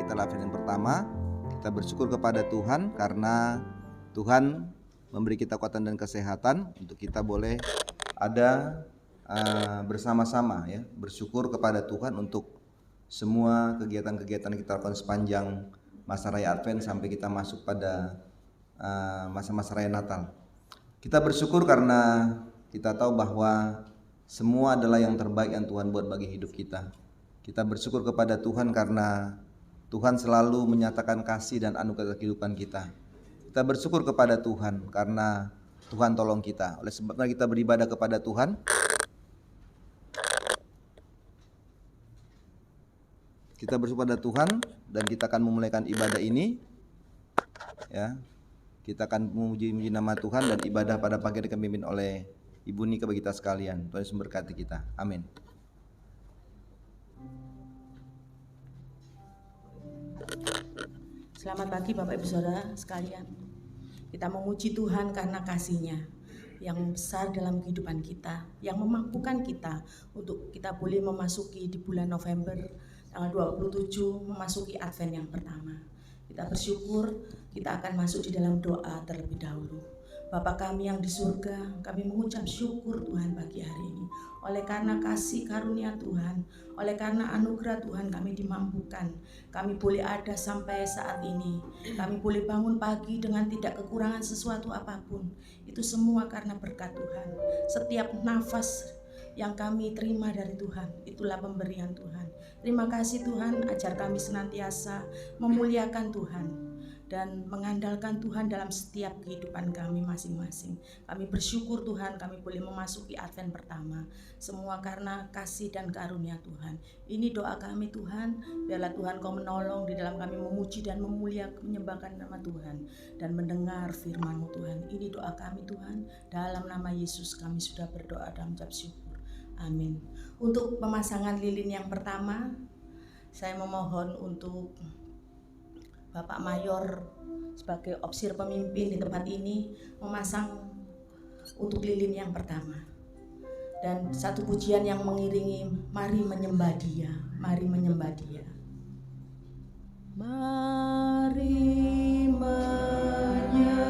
Natal Advent yang pertama. Kita bersyukur kepada Tuhan karena Tuhan memberi kita kekuatan dan kesehatan untuk kita boleh ada bersama-sama ya, bersyukur kepada Tuhan untuk semua kegiatan-kegiatan yang kita lakukan sepanjang masa raya Advent sampai kita masuk pada masa-masa raya Natal. Kita bersyukur karena kita tahu bahwa semua adalah yang terbaik yang Tuhan buat bagi hidup kita. Kita bersyukur kepada Tuhan karena Tuhan selalu menyatakan kasih dan anugerah kehidupan kita. Kita bersyukur kepada Tuhan karena Tuhan tolong kita. Oleh sebabnya kita beribadah kepada Tuhan. Kita bersyukur kepada Tuhan dan kita akan memulaikan ibadah ini. Ya, kita akan memuji nama Tuhan dan ibadah pada pagi ini dipimpin oleh Ibu Nika bagi kita sekalian. Tuhan Yesus memberkati kita. Amin. Selamat pagi Bapak Ibu Saudara sekalian. Kita memuji Tuhan karena kasih-Nya yang besar dalam kehidupan kita, yang memampukan kita untuk kita boleh memasuki di bulan November tanggal 27 memasuki Advent yang pertama. Kita bersyukur, kita akan masuk di dalam doa terlebih dahulu. Bapa kami yang di surga, kami mengucap syukur Tuhan pagi hari ini. Oleh karena kasih karunia Tuhan, oleh karena anugerah Tuhan kami dimampukan. Kami boleh ada sampai saat ini. Kami boleh bangun pagi dengan tidak kekurangan sesuatu apapun. Itu semua karena berkat Tuhan. Setiap nafas yang kami terima dari Tuhan, itulah pemberian Tuhan. Terima kasih Tuhan, ajar kami senantiasa memuliakan Tuhan dan mengandalkan Tuhan dalam setiap kehidupan kami masing-masing. Kami bersyukur Tuhan, kami boleh memasuki Advent pertama. Semua karena kasih dan karunia Tuhan. Ini doa kami Tuhan, biarlah Tuhan Kau menolong di dalam kami memuji dan menyembahkan nama Tuhan dan mendengar firman-Mu Tuhan. Ini doa kami Tuhan, dalam nama Yesus kami sudah berdoa dan mengucap syukur. Amin. Untuk pemasangan lilin yang pertama, saya memohon untuk Bapak Mayor sebagai opsir pemimpin di tempat ini memasang untuk lilin yang pertama. Dan satu pujian yang mengiringi, mari menyembah Dia, mari menyembah Dia. Mari menyembah Dia,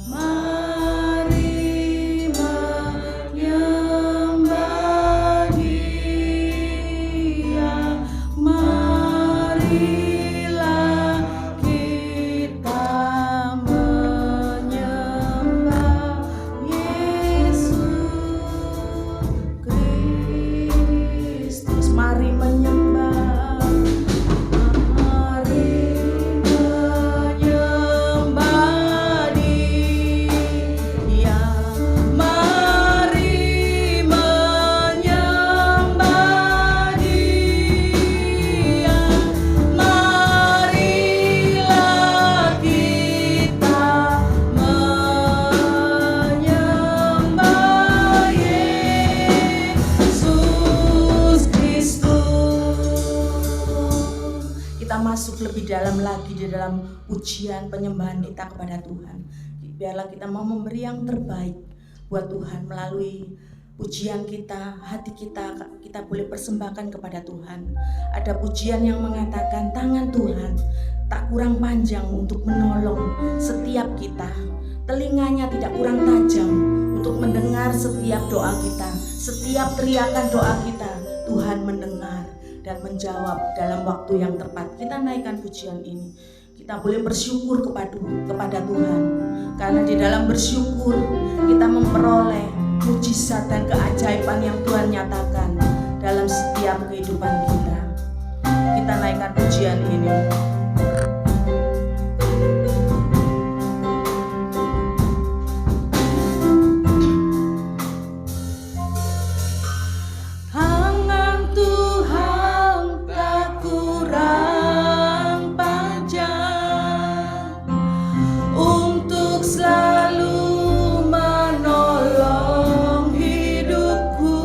mari menyembah Dia, marilah kita menyembah Yesus Kristus. Mari menyembah, mari menyembah Dia, mari menyembah Dia, marilah kita menyembah Yesus Kristus. Kita masuk lebih dalam lagi di dalam pujian penyembahan kita kepada Tuhan. Biarlah kita mau memberi yang terbaik buat Tuhan melalui pujian kita, hati kita boleh persembahkan kepada Tuhan. Ada pujian yang mengatakan tangan Tuhan tak kurang panjang untuk menolong setiap kita. Telinganya tidak kurang tajam untuk mendengar setiap doa kita, setiap teriakan doa kita. Tuhan mendengar dan menjawab dalam waktu yang tepat. Kita naikkan pujian ini. Kita boleh bersyukur kepada Tuhan. Karena di dalam bersyukur kita memperoleh mujizat dan keajaiban yang Tuhan nyatakan dalam setiap kehidupan kita. Kita naikkan pujian ini. Tangan Tuhan tak kurang panjang untuk selalu menolong hidupku.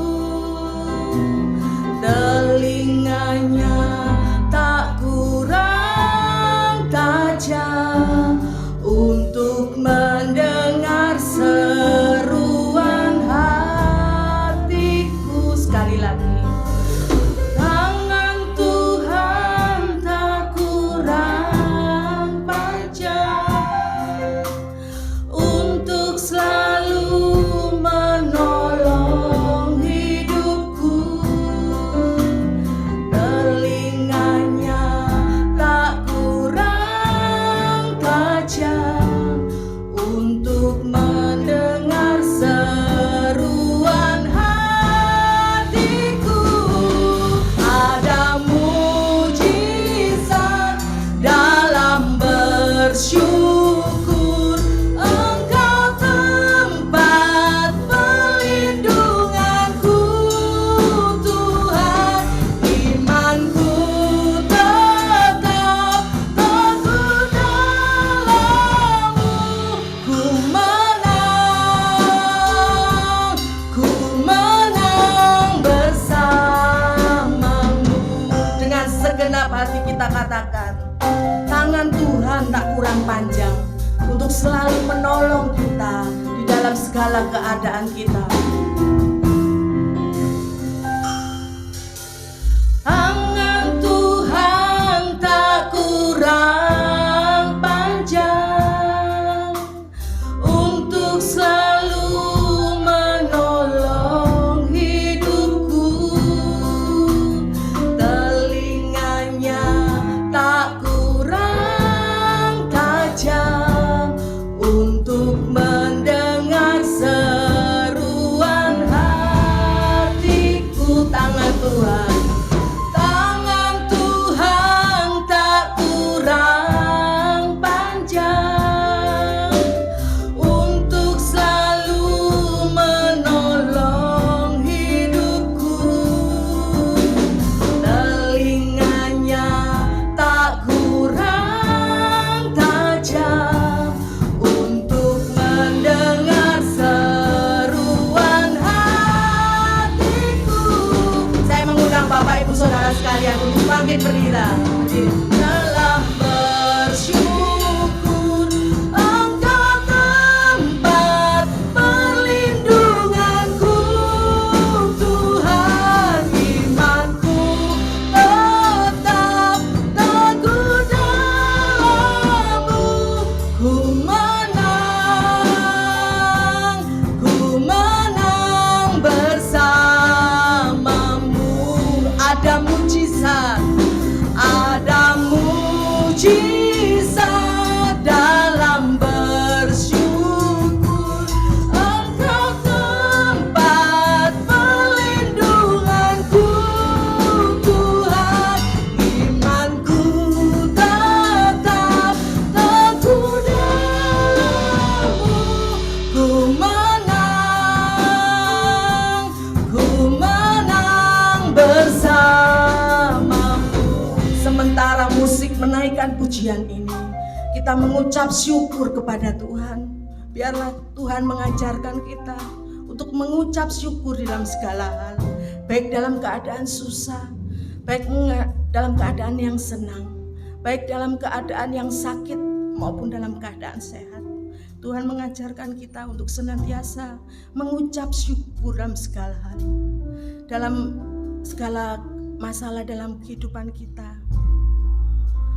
Telinganya tak kurang tajam untuk mendengar seruan hatiku. Sekali lagi, tak kurang panjang untuk selalu menolong kita di dalam segala keadaan kita. Tangan Tuhan tak kurang panjang untuk selalu menolong hidupku. Telinganya tak kurang tajam untuk mendengar seruan hatiku. Tangan Tuhan tak kurang panjang untuk selalu menolong hidupku. Telinganya tak kurang tajam untuk mendengar seruan hatiku. Saya mengundang Bapak Ibu Saudara sekalian untuk bangkit berdiri. Dalam bersyukur Engkau tempat perlindunganku, Tuhan. Imanku tetap teguh dalam-Mu. Ku menang bersama-Mu. Ada mujizat dalam bersyukur. Engkau tempat perlindunganku, Tuhan. Imanku tetap teguh dalam-Mu. Ku menang bersama-Mu. Sementara musik menaikkan pujian ini, kita mengucap syukur kepada Tuhan. Biarlah Tuhan mengajarkan kita untuk mengucap syukur dalam segala hal, baik dalam keadaan susah, baik dalam keadaan yang senang, baik dalam keadaan yang sakit maupun dalam keadaan sehat. Tuhan mengajarkan kita untuk senantiasa mengucap syukur dalam segala hal, dalam segala masalah dalam kehidupan kita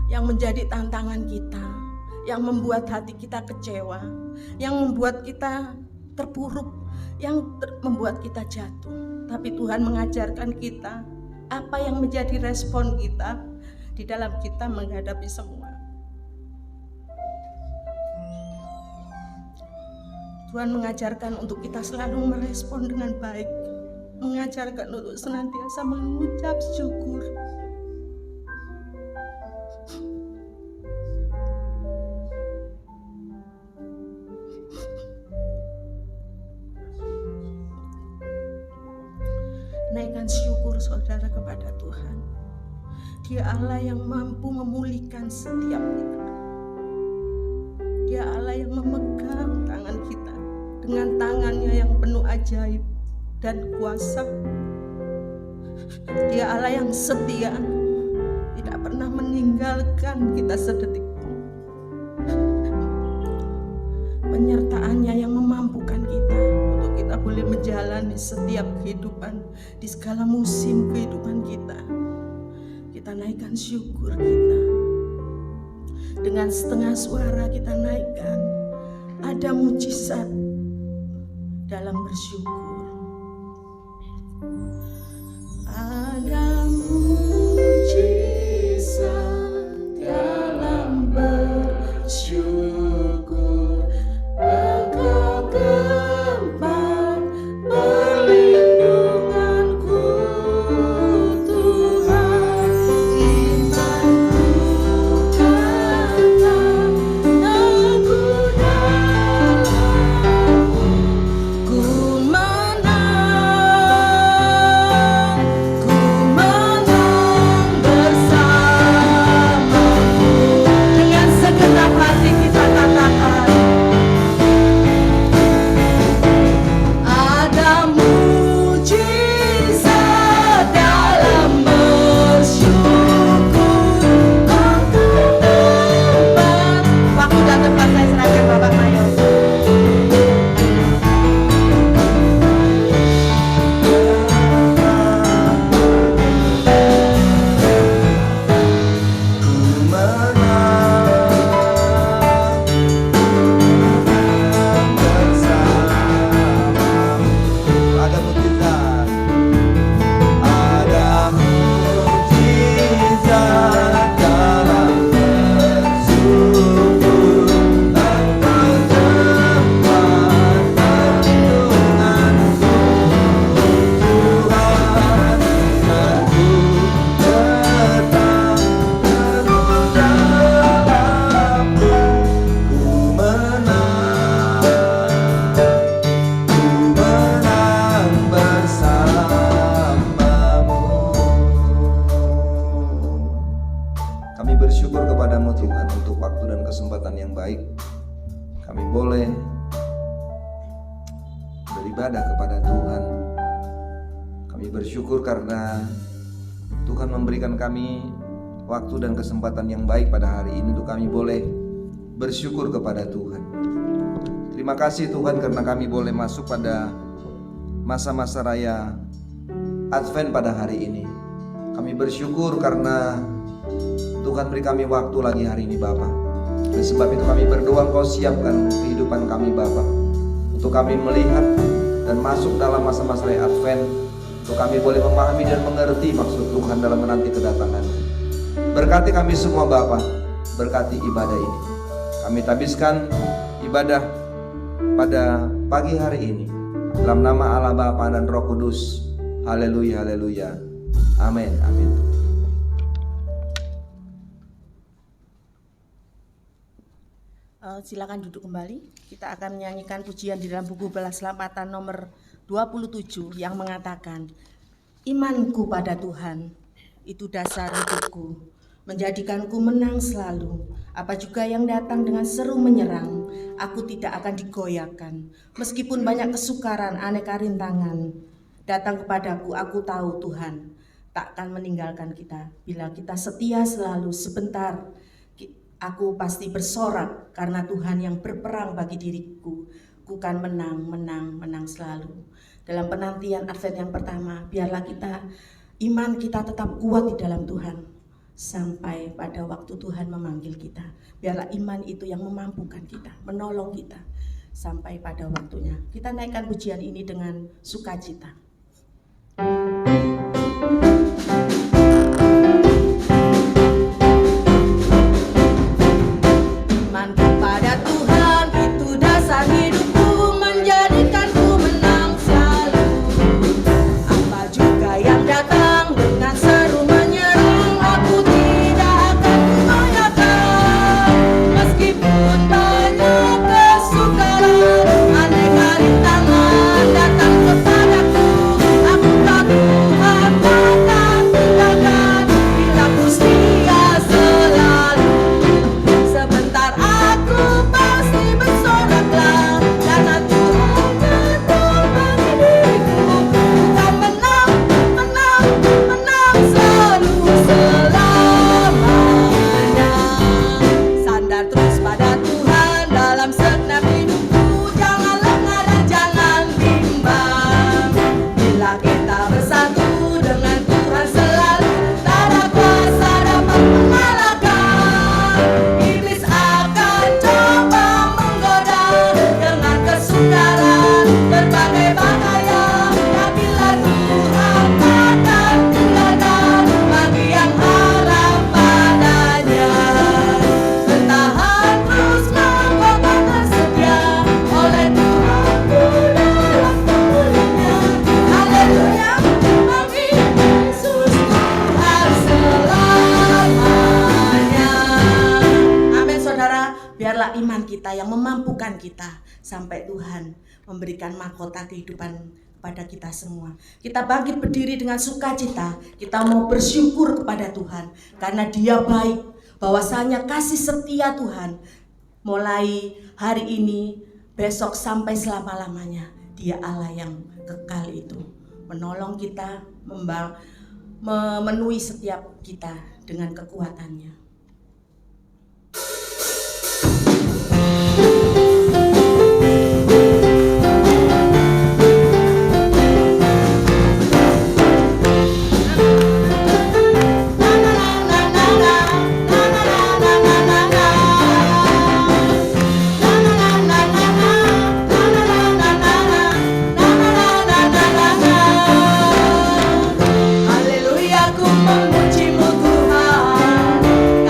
yang menjadi tantangan kita, yang membuat hati kita kecewa, yang membuat kita terpuruk, yang membuat kita jatuh. Tapi Tuhan mengajarkan kita apa yang menjadi respon kita di dalam kita menghadapi semua. Tuhan mengajarkan untuk kita selalu merespon dengan baik, mengajarkan untuk senantiasa mengucap syukur. Naikkan syukur saudara kepada Tuhan. Dia Allah yang mampu memulihkan setiap kita. Dia Allah yang memegang tangan kita dengan tangannya yang penuh ajaib dan kuasa. Dia Allah yang setia, tidak pernah meninggalkan kita sedetik pun. Penyertaannya yang memampukan kita untuk kita boleh menjalani setiap kehidupan di segala musim kehidupan kita. Kita naikkan syukur kita. Dengan setengah suara kita naikkan, ada mujizat dalam bersyukur. Ada mujizat dalam bersyukur. Engkau tempat perlindunganku, Tuhan. Imanku tetap teguh dalam-Mu. Ku waktu dan kesempatan yang baik. Kami boleh beribadah kepada Tuhan. Kami bersyukur karena Tuhan memberikan kami waktu dan kesempatan yang baik pada hari ini untuk kami boleh bersyukur kepada Tuhan. Terima kasih Tuhan karena kami boleh masuk pada masa-masa raya Advent pada hari ini. Kami bersyukur karena Tuhan beri kami waktu lagi hari ini Bapa. Dan sebab itu kami berdoa Engkau siapkan kehidupan kami Bapa, untuk kami melihat dan masuk dalam masa-masa raya Advent, untuk kami boleh memahami dan mengerti maksud Tuhan dalam menanti kedatangan-Nya. Berkati kami semua Bapa, berkati ibadah ini. Kami tabiskan ibadah pada pagi hari ini dalam nama Allah Bapa dan Roh Kudus. Haleluya, haleluya. Amin, amin. Silakan duduk kembali. Kita akan menyanyikan pujian di dalam buku Keselamatan nomor 27 yang mengatakan, imanku pada Tuhan itu dasar hidupku, menjadikanku menang selalu. Apa juga yang datang dengan seru menyerang, aku tidak akan digoyahkan. Meskipun banyak kesukaran, aneka rintangan datang kepadaku, aku tahu Tuhan tak akan meninggalkan kita. Bila kita setia selalu, sebentar aku pasti bersorak, karena Tuhan yang berperang bagi diriku. Ku kan menang, menang, menang selalu. Dalam penantian Advent yang pertama, biarlah iman kita tetap kuat di dalam Tuhan sampai pada waktu Tuhan memanggil kita. Biarlah iman itu yang memampukan kita, menolong kita sampai pada waktunya. Kita naikkan pujian ini dengan sukacita. Imanku pada Tuhan itu dasar hidupku, menjadikanku menang selalu. Apa juga yang datang dengan seru menyerang, aku tidak akan goyahkan. Meskipun banyak kesukaran, aneka rintangan datang kepadaku, aku tak Tuhan takkan tinggalkan. Bila ku setia selalu, sebentar aku pasti bersoraklah, karena Tuhan betul bagi diriku. Bukan menang, menang, menang selalu selamanya. Sandar terus pada Tuhan dalam segenap hidupku, jangan lengah dan jangan bimbang. Bila kita bersatu dengan Tuhan selalu, tak ada kuasa dapat mengalahkan. Iblis akan coba menggoda dengan kesukaran berbagai bahaya, bila Tuhan takkan tinggalkan bagi yang harap padanya. Bertahan terus mengkokoh tersedia oleh Tuhanku dalam kemuliaan-Nya. Haleluya, bagi Yesus Tuhan selamanya. Amin saudara, biarlah iman kita yang memampukan kita sampai Tuhan memberikan mahkota kehidupan kepada kita semua. Kita bangkit berdiri dengan sukacita. Kita mau bersyukur kepada Tuhan karena Dia baik, bahwasanya kasih setia Tuhan mulai hari ini, besok sampai selama-lamanya. Dia Allah yang kekal itu, menolong kita, memenuhi setiap kita dengan kekuatannya. Haleluya, ku memuji-Mu Tuhan.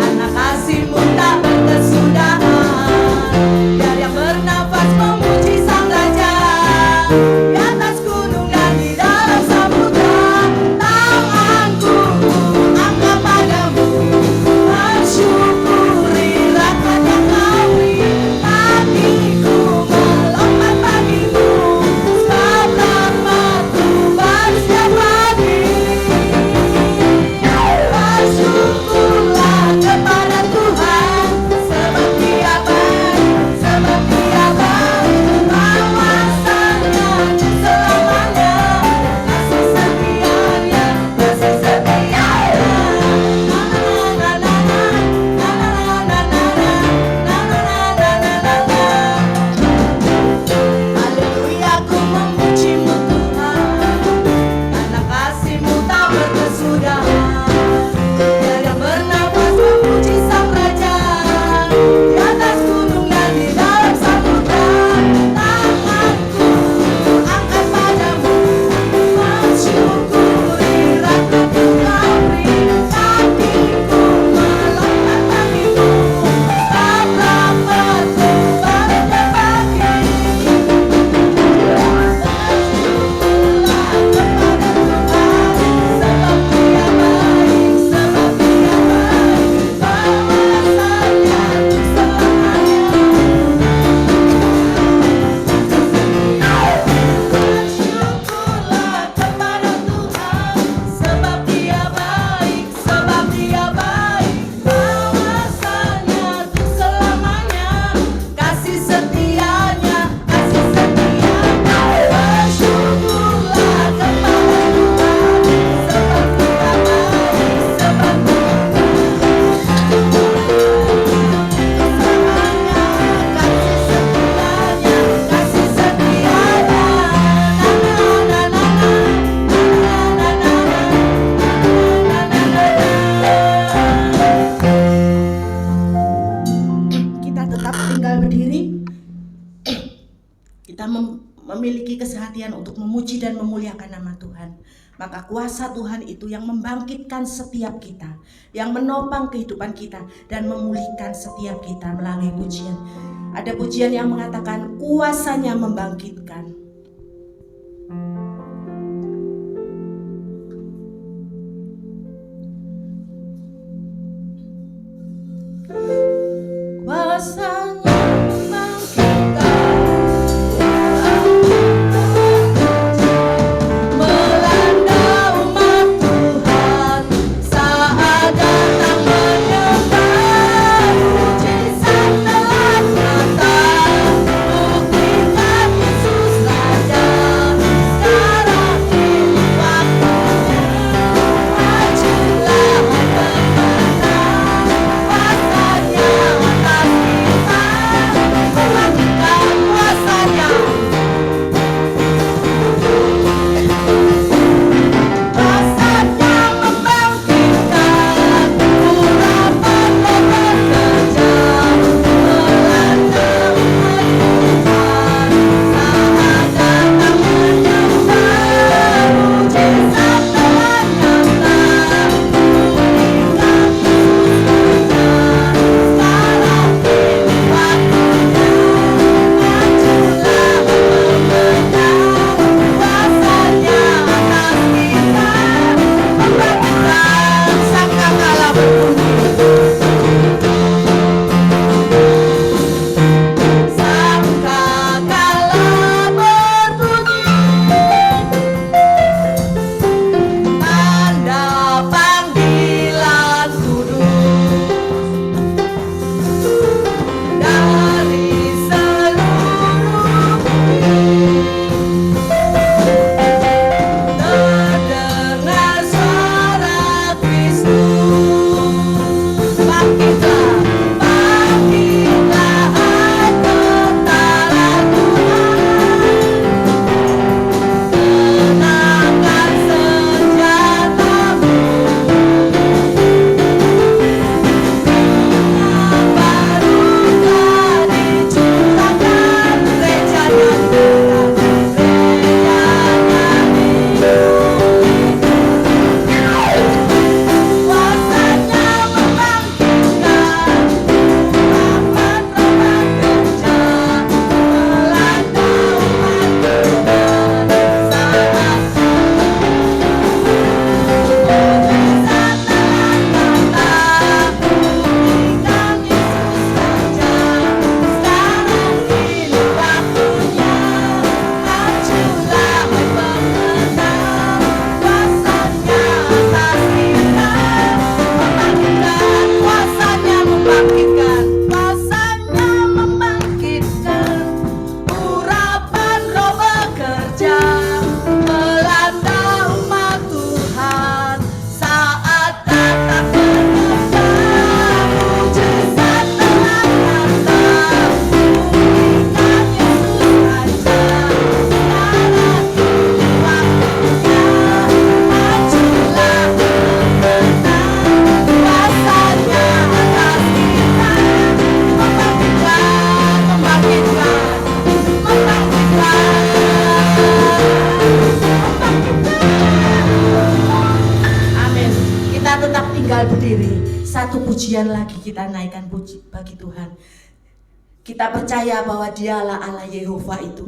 Tuhan. Maka kuasa Tuhan itu yang membangkitkan setiap kita, yang menopang kehidupan kita dan memulihkan setiap kita melalui pujian. Ada pujian yang mengatakan kuasanya membangkitkan. Kuasanya membangkitkan, melanda umat Tuhan saat datang menyembah. Mujizat telah nyata, buktikan Yesus Raja. Sekarang ini waktunya, majulah pemenang. Kuasanya atas kita, membangkitkan kuasanya. Kuasanya membangkitkan, urapan Roh bekerja, melanda umat Tuhan saat datang menyembah. Mujizat telah nyata, buktikan Yesus Raja. Sekarang ini waktunya, majulah pemenang. Kuasanya atas kita, membangkitkan sangkakala berbunyi. Sangkakala berbunyi, tanda panggilan kudus dari seluruh bumi. Terdengar suara Kristus. Bangkitlah, bangkitlah hai tentara Tuhan. Tenangkan senjatamu. Minyak baru telah dicurahkan, gerejanya terang, gerejanya dihidupi. Kuasanya membangkitkan, urapan Roh bekerja, melanda umat Tuhan saat mujizat telah nyata, buktikan Yesus Raja. Sekarang ini waktunya, majulah hai pemenang. Kuasanya atas kita, membangkitkan, kuasanya membangkitkan, kuasanya membangkitkan, urapan Roh bekerja, melanda umat Tuhan saat datang menyembah. Mujizat telah nyata, buktikan Yesus Raja. Sekarang ini waktunya, majulah pemenang. Kuasanya atas kita, membangkitkan, membangkitkan, membangkitkan, amin. Kita tetap tinggal berdiri. Satu pujian lagi kita naikkan puji bagi Tuhan. Kita percaya bahwa Dialah Allah Yehova itu.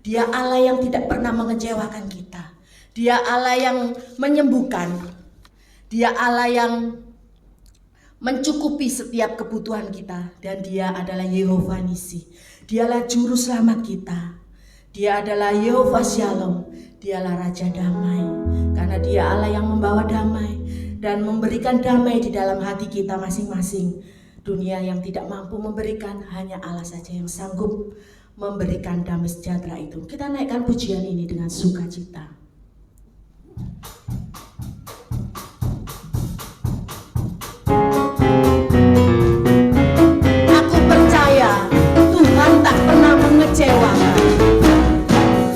Dia Allah yang tidak pernah mengecewakan kita. Dia Allah yang menyembuhkan. Dia Allah yang mencukupi setiap kebutuhan kita. Dan Dia adalah Yehova Nisi. Dialah juru selamat kita. Dia adalah Yehova Shalom. Dialah Raja Damai. Karena Dia Allah yang membawa damai dan memberikan damai di dalam hati kita masing-masing. Dunia yang tidak mampu memberikan, hanya Allah saja yang sanggup memberikan damai sejahtera itu. Kita naikkan pujian ini dengan sukacita. Aku percaya Tuhan tak pernah mengecewakan.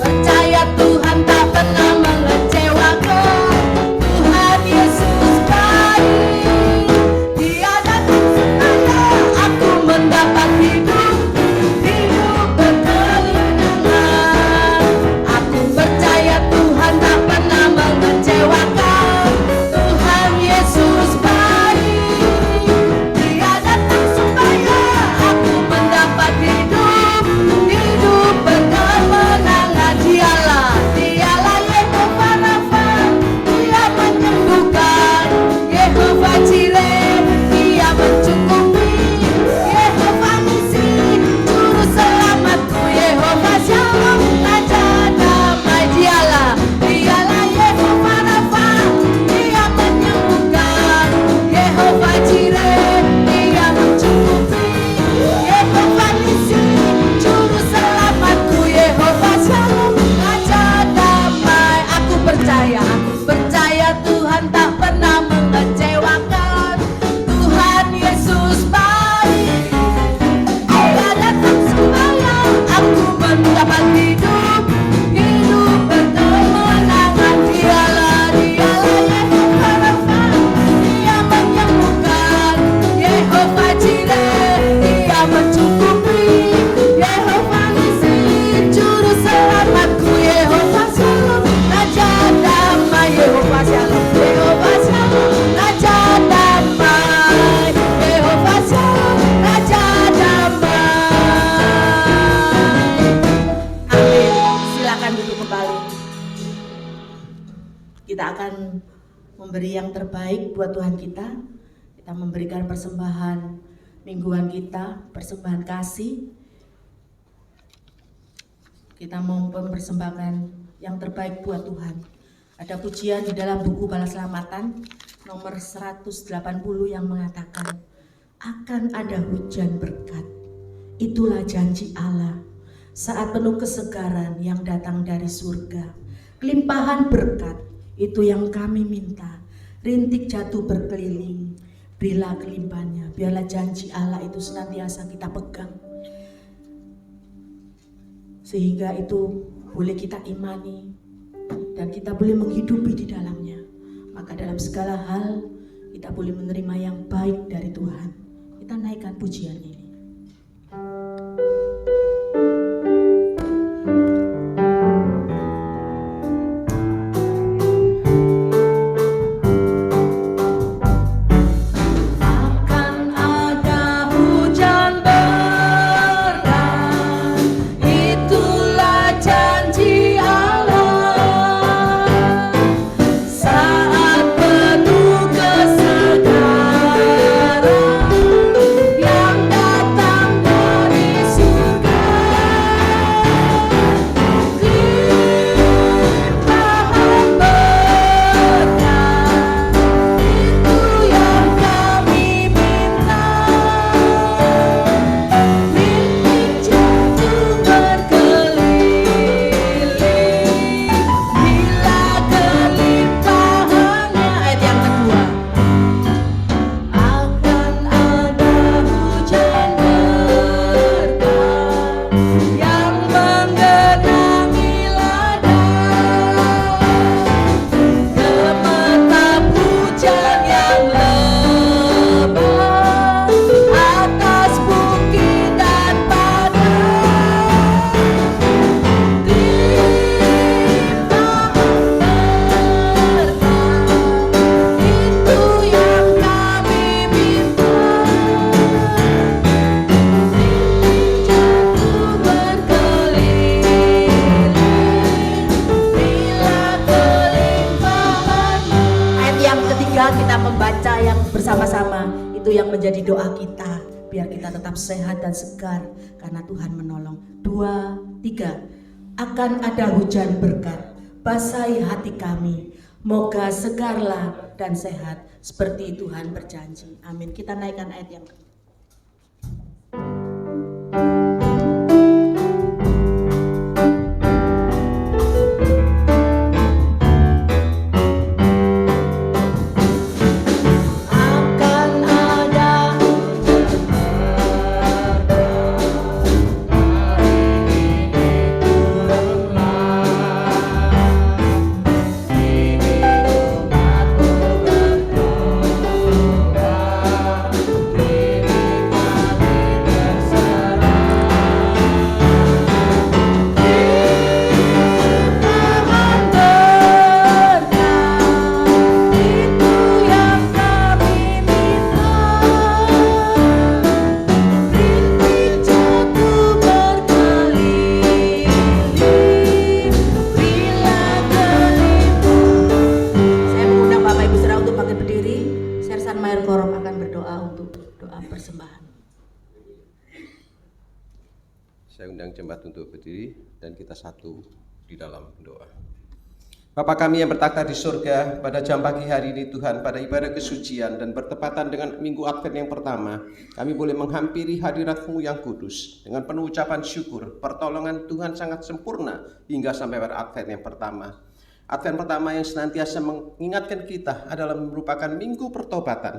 Percaya Tuhan tak pernah mengecewakan. Tuhan Yesus baik. Dia datang supaya aku mendapat hidup berkelindangan. Aku percaya Tuhan tak pernah yang terbaik buat Tuhan kita. Kita memberikan persembahan mingguan kita, persembahan kasih. Kita mau mempersembahkan yang terbaik buat Tuhan. Ada pujian di dalam buku Balas Selamatan nomor 180 yang mengatakan, akan ada hujan berkat. Itulah janji Allah saat penuh kesegaran yang datang dari surga. Kelimpahan berkat itu yang kami minta. Rintik jatuh berkeliling, berilah kelimpahannya. Biarlah janji Allah itu senantiasa kita pegang, sehingga itu boleh kita imani dan kita boleh menghidupi di dalamnya. Maka dalam segala hal kita boleh menerima yang baik dari Tuhan. Kita naikkan pujian ini. Bersama-sama itu yang menjadi doa kita, biar kita tetap sehat dan segar karena Tuhan menolong. 2, 3. Akan ada hujan berkat, basahi hati kami, moga segarlah dan sehat seperti Tuhan berjanji. Amin. Kita naikkan ayat yang kedua. Saya undang jemaat untuk berdiri dan kita satu di dalam doa. Bapa kami yang bertakhta di surga, pada jam pagi hari ini Tuhan, pada ibadah kesucian dan bertepatan dengan minggu Advent yang pertama, kami boleh menghampiri hadirat-Mu yang kudus dengan penuh ucapan syukur. Pertolongan Tuhan sangat sempurna hingga sampai pada Advent yang pertama. Advent pertama yang senantiasa mengingatkan kita adalah merupakan minggu pertobatan.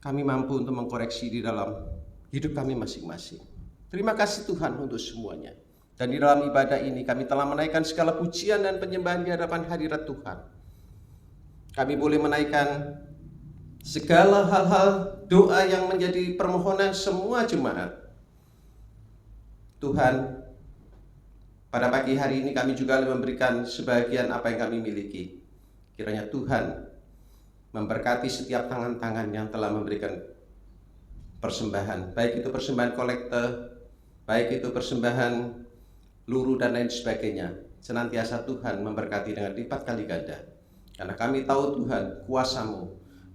Kami mampu untuk mengkoreksi di dalam hidup kami masing-masing. Terima kasih Tuhan untuk semuanya. Dan di dalam ibadah ini kami telah menaikkan segala pujian dan penyembahan di hadapan hadirat Tuhan. Kami boleh menaikkan segala hal-hal doa yang menjadi permohonan semua jemaat. Tuhan, pada pagi hari ini kami juga memberikan sebagian apa yang kami miliki. Kiranya Tuhan memberkati setiap tangan-tangan yang telah memberikan persembahan, baik itu persembahan kolekte, baik itu persembahan luruh dan lain sebagainya. Senantiasa Tuhan memberkati dengan lipat kali ganda. Karena kami tahu Tuhan, kuasa-Mu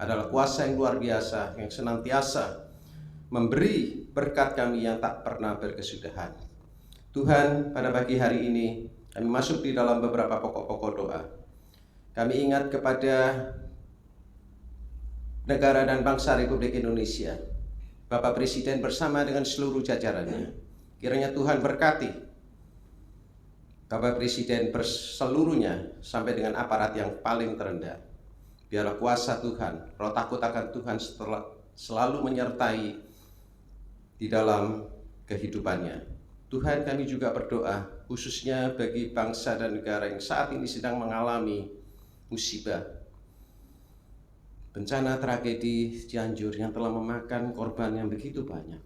adalah kuasa yang luar biasa, yang senantiasa memberi berkat kami yang tak pernah berkesudahan. Tuhan, pada pagi hari ini kami masuk di dalam beberapa pokok-pokok doa. Kami ingat kepada negara dan bangsa Republik Indonesia, Bapak Presiden bersama dengan seluruh jajarannya. Kiranya Tuhan berkati Bapak Presiden seluruhnya sampai dengan aparat yang paling terendah. Biarlah kuasa Tuhan, roh takut akan Tuhan selalu menyertai di dalam kehidupannya. Tuhan, kami juga berdoa khususnya bagi bangsa dan negara yang saat ini sedang mengalami musibah, bencana tragedi Cianjur yang telah memakan korban yang begitu banyak.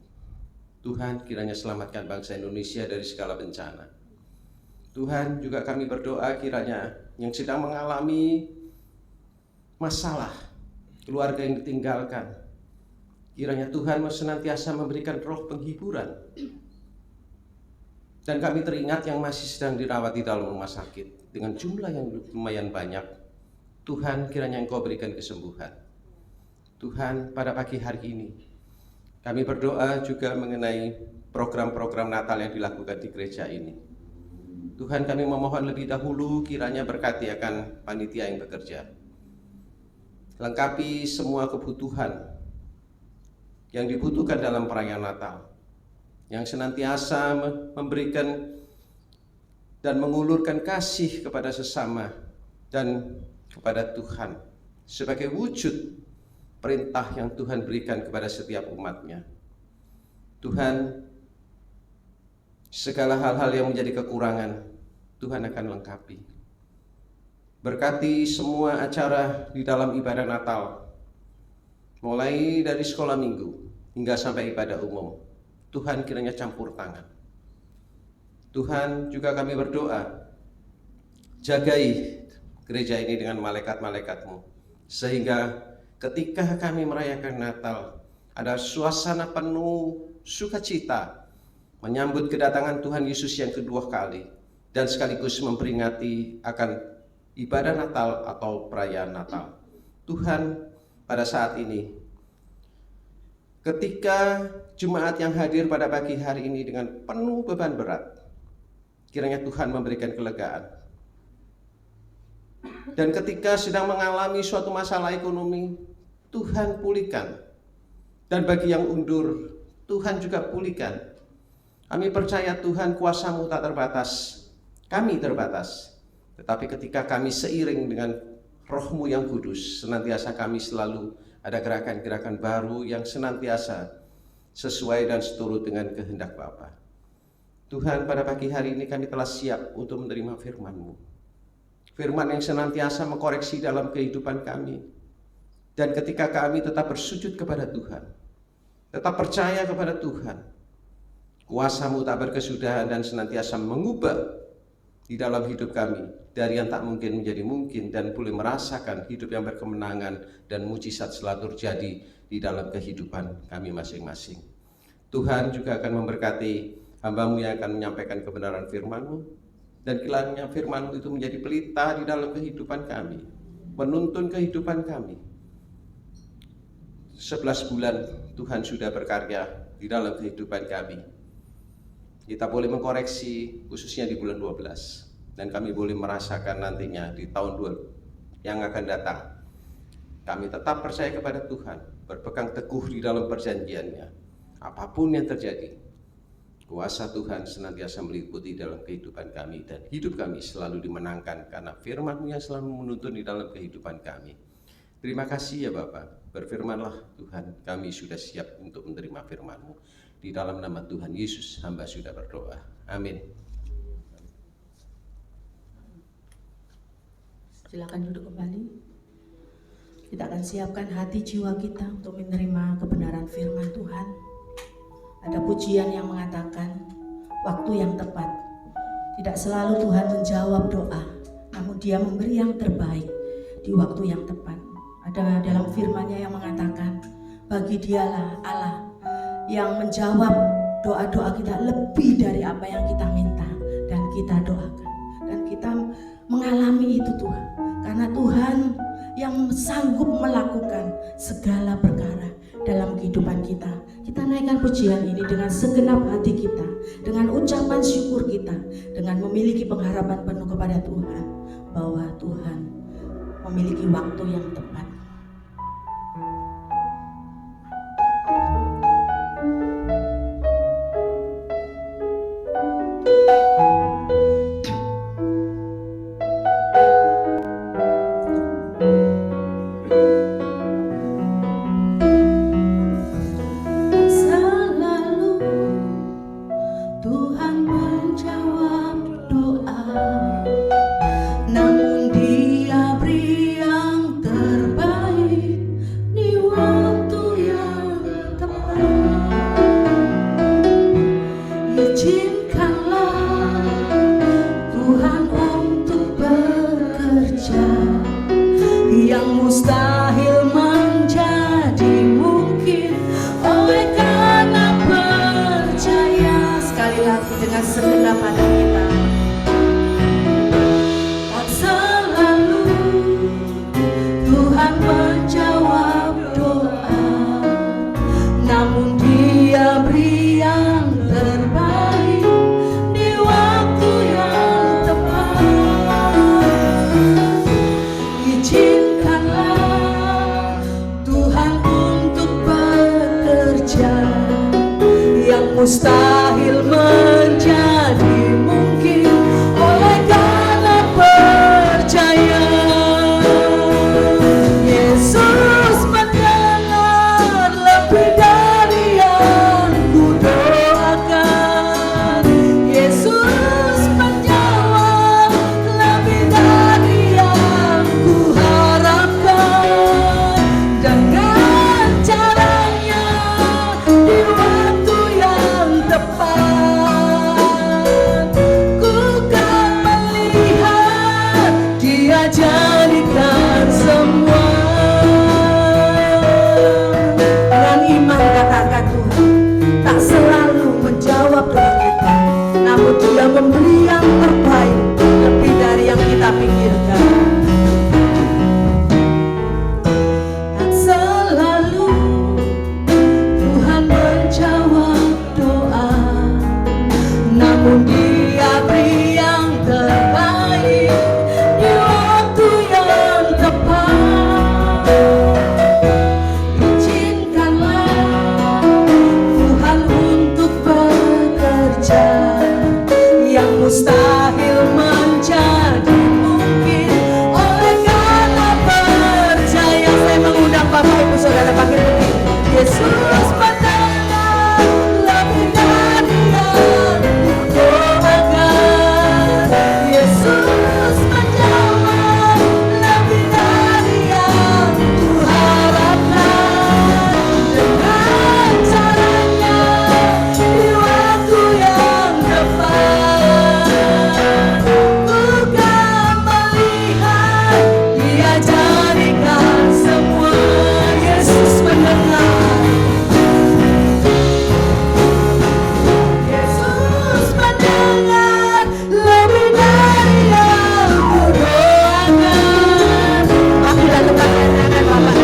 Tuhan, kiranya selamatkan bangsa Indonesia dari segala bencana. Tuhan, juga kami berdoa kiranya yang sedang mengalami masalah, keluarga yang ditinggalkan, kiranya Tuhan senantiasa memberikan roh penghiburan. Dan kami teringat yang masih sedang dirawat di dalam rumah sakit dengan jumlah yang lumayan banyak. Tuhan, kiranya Engkau berikan kesembuhan. Tuhan, pada pagi hari ini kami berdoa juga mengenai program-program Natal yang dilakukan di gereja ini. Tuhan, kami memohon lebih dahulu kiranya berkati akan panitia yang bekerja. Lengkapi semua kebutuhan yang dibutuhkan dalam perayaan Natal, yang senantiasa memberikan dan mengulurkan kasih kepada sesama dan kepada Tuhan sebagai wujud perintah yang Tuhan berikan kepada setiap umat-Nya. Tuhan, segala hal-hal yang menjadi kekurangan Tuhan akan lengkapi. Berkati semua acara di dalam ibadah Natal, mulai dari sekolah minggu hingga sampai ibadah umum. Tuhan, kiranya campur tangan. Tuhan, juga kami berdoa, jagai gereja ini dengan malaikat-malaikat-Mu, sehingga ketika kami merayakan Natal, ada suasana penuh sukacita menyambut kedatangan Tuhan Yesus yang kedua kali, dan sekaligus memperingati akan ibadah Natal atau perayaan Natal. Tuhan, pada saat ini, ketika jemaat yang hadir pada pagi hari ini dengan penuh beban berat, kiranya Tuhan memberikan kelegaan. Dan ketika sedang mengalami suatu masalah ekonomi, Tuhan pulihkan. Dan bagi yang undur, Tuhan juga pulihkan. Kami percaya Tuhan, kuasa-Mu tak terbatas. Kami terbatas. Tetapi ketika kami seiring dengan Roh-Mu yang kudus, senantiasa kami selalu ada gerakan-gerakan baru yang senantiasa sesuai dan seturut dengan kehendak Bapa. Tuhan, pada pagi hari ini kami telah siap untuk menerima firman-Mu. Firman yang senantiasa mengkoreksi dalam kehidupan kami. Dan ketika kami tetap bersujud kepada Tuhan, tetap percaya kepada Tuhan, kuasa-Mu tak berkesudahan dan senantiasa mengubah di dalam hidup kami dari yang tak mungkin menjadi mungkin, dan boleh merasakan hidup yang berkemenangan dan mujizat selalu terjadi di dalam kehidupan kami masing-masing. Tuhan juga akan memberkati hamba-Mu yang akan menyampaikan kebenaran firman-Mu, dan kiranya firman-Mu itu menjadi pelita di dalam kehidupan kami, menuntun kehidupan kami. 11 bulan Tuhan sudah berkarya di dalam kehidupan kami. Kita boleh mengkoreksi khususnya di bulan 12, dan kami boleh merasakan nantinya di tahun 2 yang akan datang. Kami tetap percaya kepada Tuhan, berpegang teguh di dalam perjanjian-Nya. Apapun yang terjadi, kuasa Tuhan senantiasa meliputi dalam kehidupan kami, dan hidup kami selalu dimenangkan karena firman-Mu yang selalu menuntun di dalam kehidupan kami. Terima kasih ya Bapa. Berfirmanlah Tuhan, kami sudah siap untuk menerima firman-Mu. Di dalam nama Tuhan Yesus, hamba sudah berdoa. Amin. Silakan duduk kembali. Kita akan siapkan hati jiwa kita untuk menerima kebenaran firman Tuhan. Ada pujian yang mengatakan, waktu yang tepat. Tidak selalu Tuhan menjawab doa, namun Dia memberi yang terbaik di waktu yang tepat. Ada dalam firman-Nya yang mengatakan, bagi Dialah Allah yang menjawab doa-doa kita lebih dari apa yang kita minta dan kita doakan. Dan kita mengalami itu Tuhan, karena karena Tuhan yang sanggup melakukan segala perkara dalam kehidupan kita. Kita naikkan pujian ini dengan segenap hati kita, dengan ucapan syukur kita, dengan memiliki pengharapan penuh kepada Tuhan bahwa Tuhan memiliki waktu yang tepat. Mustahil menjadi mungkin oleh karena percaya. Yesus mendengar lebih dari yang ku doakan. Yesus menjawab lebih dari yang ku harapkan. Dengan caranya di waktu yang tepat, ku kan melihat Dia jadikan semua. Dengan iman katakan, Tuhan tak selalu menjawab doa kita, namun Dia memberi yang terbaik lebih dari yang kita pikirkan. Tak selalu Tuhan menjawab doa, namun Dia beri yang terbaik di waktu yang tepat. Izinkanlah Tuhan untuk bekerja, yang mustahil menjadi mungkin oleh karena percaya. Saya mengundang Bapak Ibu Saudara pakai begini. Yesus mendengar lebih dari yang ku doakan. Yesus menjawab lebih dari yang ku harapkan. Dengan caranya di waktu yang tepat, ku kan melihat Dia jadikan semua. Yesus mendengar, Yesus mendengar lebih dari yang ku doakan. Marilah lembutkan tangan Bapak.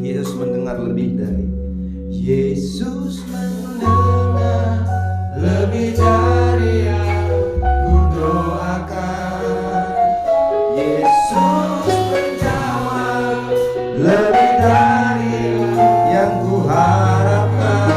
Yesus mendengar lebih dari. Yesus mendengar lebih dari yang ku doakan. Yesus menjawab lebih dari yang ku harapkan.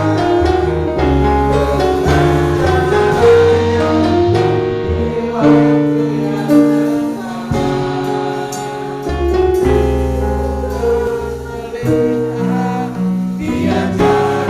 Dia jadikan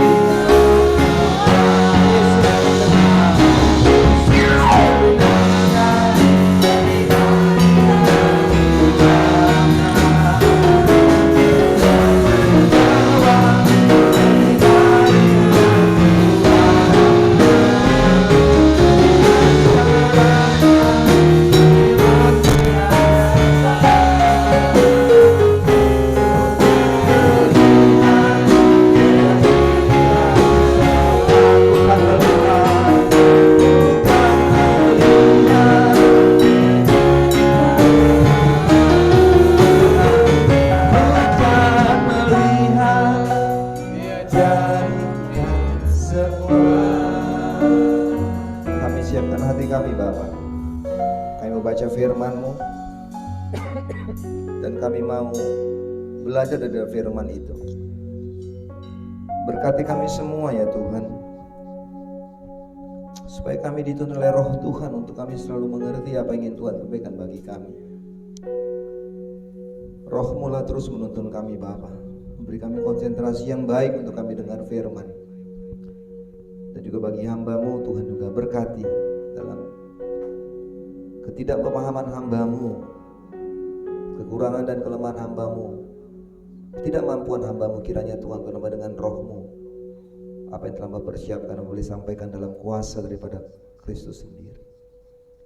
siapkan hati kami Bapa. Kami mau baca firman-Mu dan kami mau belajar dari firman itu. Berkati kami semua ya Tuhan, supaya kami dituntun oleh Roh Tuhan untuk kami selalu mengerti apa yang ingin Tuhan sampaikan bagi kami. Roh-Mu lah terus menuntun kami Bapa, memberi kami konsentrasi yang baik untuk kami dengar firman. Dan juga bagi hamba-Mu Tuhan juga berkati dalam ketidakpemahaman hamba-Mu, kekurangan dan kelemahan hamba-Mu, ketidakmampuan hamba-Mu, kiranya Tuhan menambah dengan Roh-Mu. Apa yang telah mempersiapkan boleh sampaikan dalam kuasa daripada Kristus sendiri.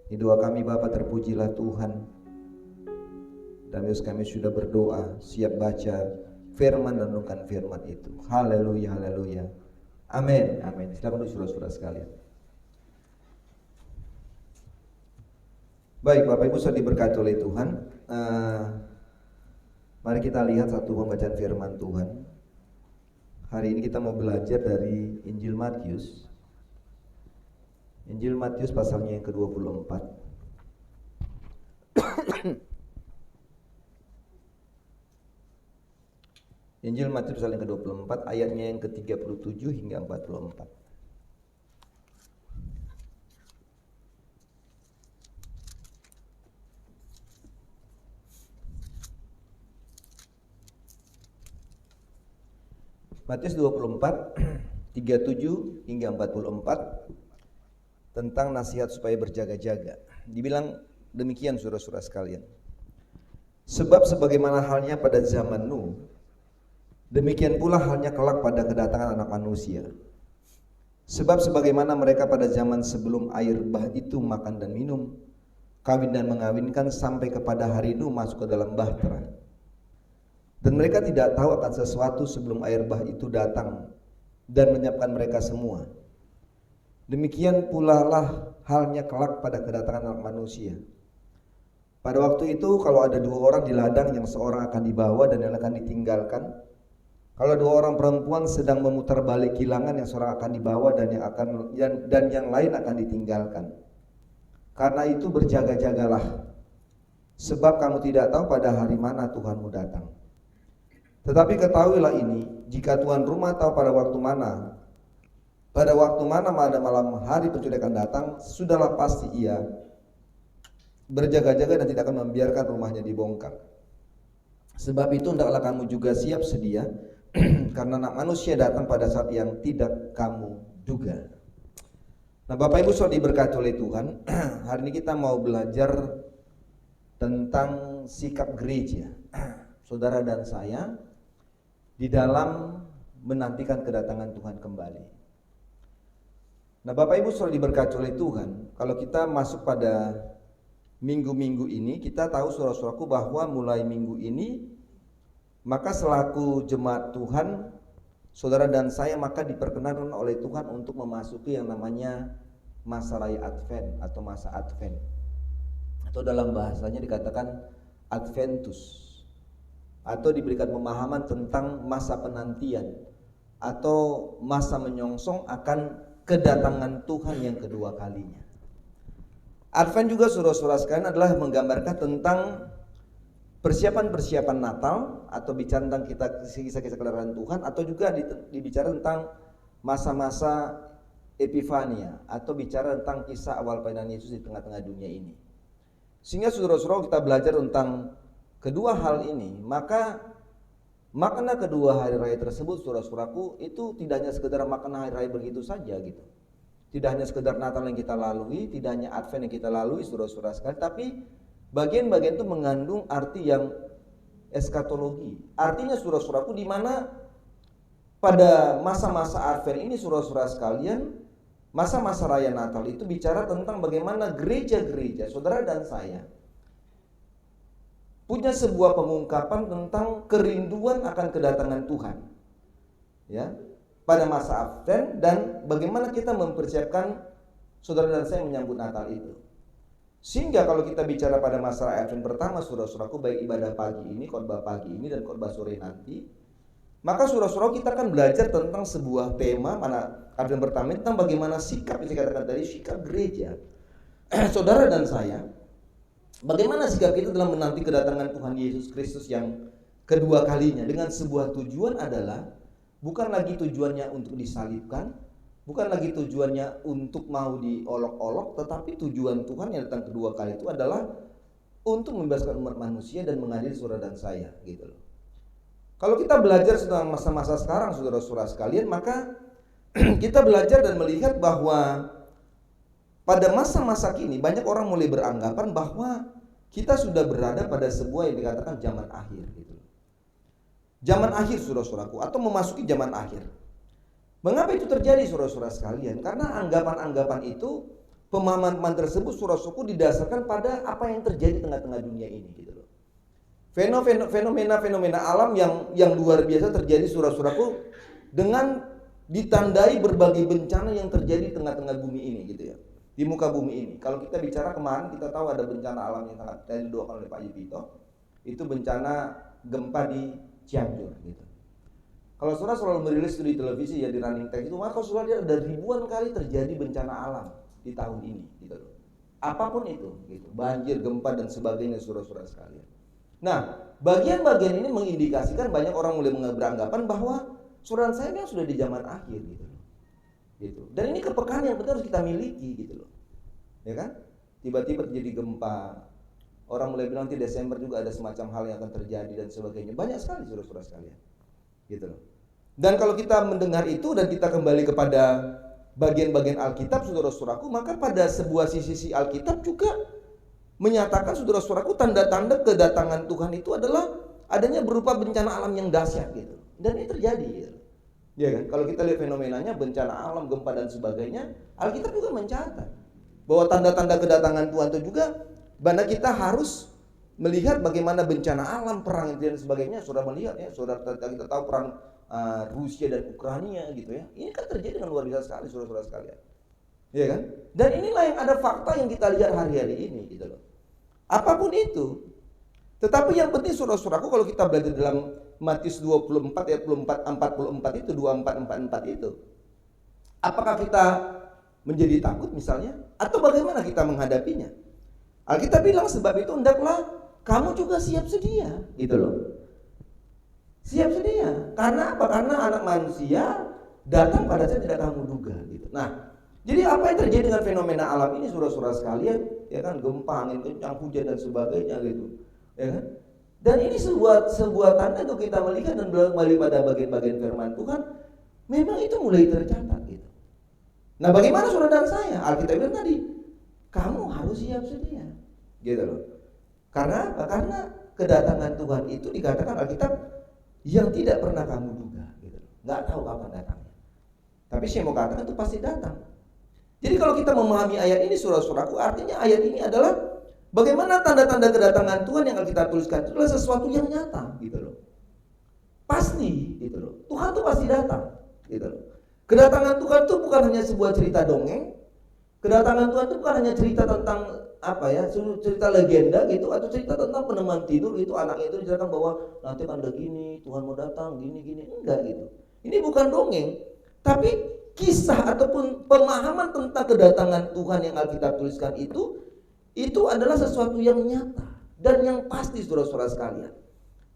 Ini doa kami Bapa, terpujilah Tuhan. Dan kami sudah berdoa, siap baca firman dan renungkan firman itu. Haleluya, haleluya. Amin, amin. Silakan untuk saudara-saudara sekalian. Baik, Bapak Ibu sudah diberkati oleh Tuhan. Mari kita lihat satu pembacaan firman Tuhan. Hari ini kita mau belajar dari Injil Matius. Injil Matius pasalnya yang ke-24. Injil Matius pasal yang ke-24, ayatnya yang ke-37 hingga 44. Matius 24, 37 hingga 44 tentang nasihat supaya berjaga-jaga. Dibilang demikian saudara-saudara sekalian. Sebab sebagaimana halnya pada zaman Nuh, demikian pula halnya kelak pada kedatangan Anak Manusia. Sebab sebagaimana mereka pada zaman sebelum air bah itu makan dan minum, kawin dan mengawinkan sampai kepada hari Nuh masuk ke dalam bahtera. Dan mereka tidak tahu akan sesuatu sebelum air bah itu datang dan menyiapkan mereka semua. Demikian pula lah halnya kelak pada kedatangan Anak Manusia. Pada waktu itu kalau ada dua orang di ladang, yang seorang akan dibawa dan yang akan ditinggalkan. Kalau dua orang perempuan sedang memutar balik kilangan, yang seorang akan dibawa dan yang lain akan ditinggalkan. Karena itu berjaga-jagalah, sebab kamu tidak tahu pada hari mana Tuhanmu datang. Tetapi ketahuilah ini, jika tuan rumah tahu pada waktu mana pada malam hari pencuri akan datang, sudahlah pasti ia berjaga-jaga dan tidak akan membiarkan rumahnya dibongkar. Sebab itu hendaklah kamu juga siap sedia, karena Anak Manusia datang pada saat yang tidak kamu duga. Nah, Bapak Ibu sudah diberkati oleh Tuhan. Hari ini kita mau belajar tentang sikap gereja, saudara dan saya, di dalam menantikan kedatangan Tuhan kembali. Nah, Bapak Ibu sudah diberkati oleh Tuhan. Kalau kita masuk pada minggu-minggu ini, kita tahu saudara-saudaraku bahwa mulai minggu ini, maka selaku jemaat Tuhan, saudara dan saya maka diperkenankan oleh Tuhan untuk memasuki yang namanya masa raya Advent atau masa Advent. Atau dalam bahasanya dikatakan Adventus. Atau diberikan pemahaman tentang masa penantian atau masa menyongsong akan kedatangan Tuhan yang kedua kalinya. Advent juga saudara-saudara sekalian adalah menggambarkan tentang persiapan-persiapan Natal, atau bicara tentang kisah-kisah kedatangan Tuhan, atau juga dibicara tentang masa-masa Epifania, atau bicara tentang kisah awal pelayanan Yesus di tengah-tengah dunia ini. Sehingga saudara-saudara kita belajar tentang kedua hal ini, maka makna kedua hari raya tersebut saudara-saudaraku itu tidak hanya sekedar makna hari raya begitu saja gitu. Tidak hanya sekedar Natal yang kita lalui, tidak hanya Advent yang kita lalui saudara-saudara sekalian, tapi bagian-bagian itu mengandung arti yang eskatologi. Artinya saudara-saudaraku, di mana pada masa-masa Advent ini saudara-saudara sekalian, masa-masa raya Natal itu bicara tentang bagaimana gereja-gereja, saudara dan saya, punya sebuah pengungkapan tentang kerinduan akan kedatangan Tuhan. Ya, pada masa Advent, dan bagaimana kita mempersiapkan saudara dan saya menyambut Natal itu. Sehingga kalau kita bicara pada masa Advent pertama saudara-saudaraku, baik ibadah pagi ini, khotbah pagi ini dan khotbah sore nanti, Maka saudara-saudara kita akan belajar tentang sebuah tema pada kajian pertama tentang bagaimana sikap yang saya katakan tadi, sikap gereja. Saudara dan saya, bagaimana sikap kita dalam menanti kedatangan Tuhan Yesus Kristus yang kedua kalinya dengan sebuah tujuan adalah bukan lagi tujuannya untuk disalibkan, bukan lagi tujuannya untuk mau diolok-olok, tetapi tujuan Tuhan yang datang kedua kali itu adalah untuk membebaskan umat manusia dan mengadili saudara dan saya, gitu loh. Kalau kita belajar tentang masa-masa sekarang, saudara-saudara sekalian, maka kita belajar dan melihat bahwa pada masa-masa kini banyak orang mulai beranggapan bahwa kita sudah berada pada sebuah yang dikatakan zaman akhir, gitu. Zaman akhir, saudara-saudaraku, atau memasuki zaman akhir. Mengapa itu terjadi, saudara-saudara sekalian? Karena anggapan-anggapan itu, pemahaman tersebut, saudara-saudaraku, didasarkan pada apa yang terjadi di tengah-tengah dunia ini, gitu loh. Fenomena alam yang luar biasa terjadi, saudara-saudaraku, dengan ditandai berbagai bencana yang terjadi di tengah-tengah bumi ini, gitu ya, di muka bumi ini. Kalau kita bicara kemarin, kita tahu ada bencana alam yang sangat didoakan oleh Pak Yudhito, itu bencana gempa di Cianjur, gitu. Kalau saudara selalu merilis studi televisi ya di Running Text itu, maka saudara ada ribuan kali terjadi bencana alam di tahun ini, gitu loh. Apapun itu, gitu, banjir, gempa dan sebagainya, saudara-saudara sekalian. Nah, bagian-bagian ini mengindikasikan banyak orang mulai beranggapan bahwa saudara saya memang sudah di zaman akhir, gitu loh. Gitu. Dan ini kepekaan yang betul harus kita miliki, gitu loh. Ya kan? Tiba-tiba terjadi gempa, orang mulai bilang nanti Desember juga ada semacam hal yang akan terjadi dan sebagainya. Banyak sekali saudara-saudara sekalian. Gitu loh. Dan kalau kita mendengar itu dan kita kembali kepada bagian-bagian Alkitab, saudara-saudaraku, maka pada sebuah sisi Alkitab juga menyatakan, saudara-saudaraku, tanda-tanda kedatangan Tuhan itu adalah adanya berupa bencana alam yang dahsyat, gitu. Dan ini terjadi, gitu. Ya kan? Kalau kita lihat fenomenanya bencana alam, gempa dan sebagainya, Alkitab juga mencatat bahwa tanda-tanda kedatangan Tuhan itu juga mana kita harus melihat bagaimana bencana alam, perang dan sebagainya. Saudara melihat ya, saudara, kita tahu perang Rusia dan Ukraina, gitu ya. Ini kan terjadi dengan luar biasa sekali, saudara-saudara sekalian. Ya kan? Dan inilah yang ada fakta yang kita lihat hari-hari ini, gitu loh. Apapun itu. Tetapi yang penting, saudara-saudaraku, kalau kita belajar dalam Matius 24 ayat 44 itu, 24-44 itu, apakah kita menjadi takut misalnya, atau bagaimana kita menghadapinya? Alkitab bilang, sebab itu hendaklah kamu juga siap sedia, gitu loh. Siap sedia. Karena apa? Karena anak manusia datang pada saat tidak kamu duga, gitu. Nah, jadi apa yang terjadi dengan fenomena alam ini, saudara-saudara sekalian, ya kan, gempa, angin kencang, hujan dan sebagainya, gitu. Ya kan? Dan ini sebuah tanda untuk kita melihat dan kembali pada bagian-bagian firman Tuhan, memang itu mulai tercatat, gitu. Nah, bagaimana saudara dan saya? Alkitab bilang tadi, kamu harus siap sedia, gitu loh. Karena apa? Karena kedatangan Tuhan itu dikatakan Alkitab yang tidak pernah kamu duga, gitu loh. Nggak tahu kapan datangnya. Tapi saya mau katakan itu pasti datang. Jadi kalau kita memahami ayat ini, saudara-saudaraku, artinya ayat ini adalah bagaimana tanda-tanda kedatangan Tuhan yang kita tuliskan itu adalah sesuatu yang nyata, gitu loh. Pasti, gitu loh. Tuhan tuh pasti datang, gitu loh. Kedatangan Tuhan itu bukan hanya sebuah cerita dongeng. Kedatangan Tuhan itu bukan hanya cerita tentang apa ya, cerita legenda gitu, atau cerita tentang peneman tidur itu anaknya itu diceritakan bahwa nanti akan ada gini, Tuhan mau datang gini, enggak gitu. Ini bukan dongeng, tapi kisah ataupun pemahaman tentang kedatangan Tuhan yang Alkitab tuliskan itu adalah sesuatu yang nyata dan yang pasti, saudara-saudara sekalian.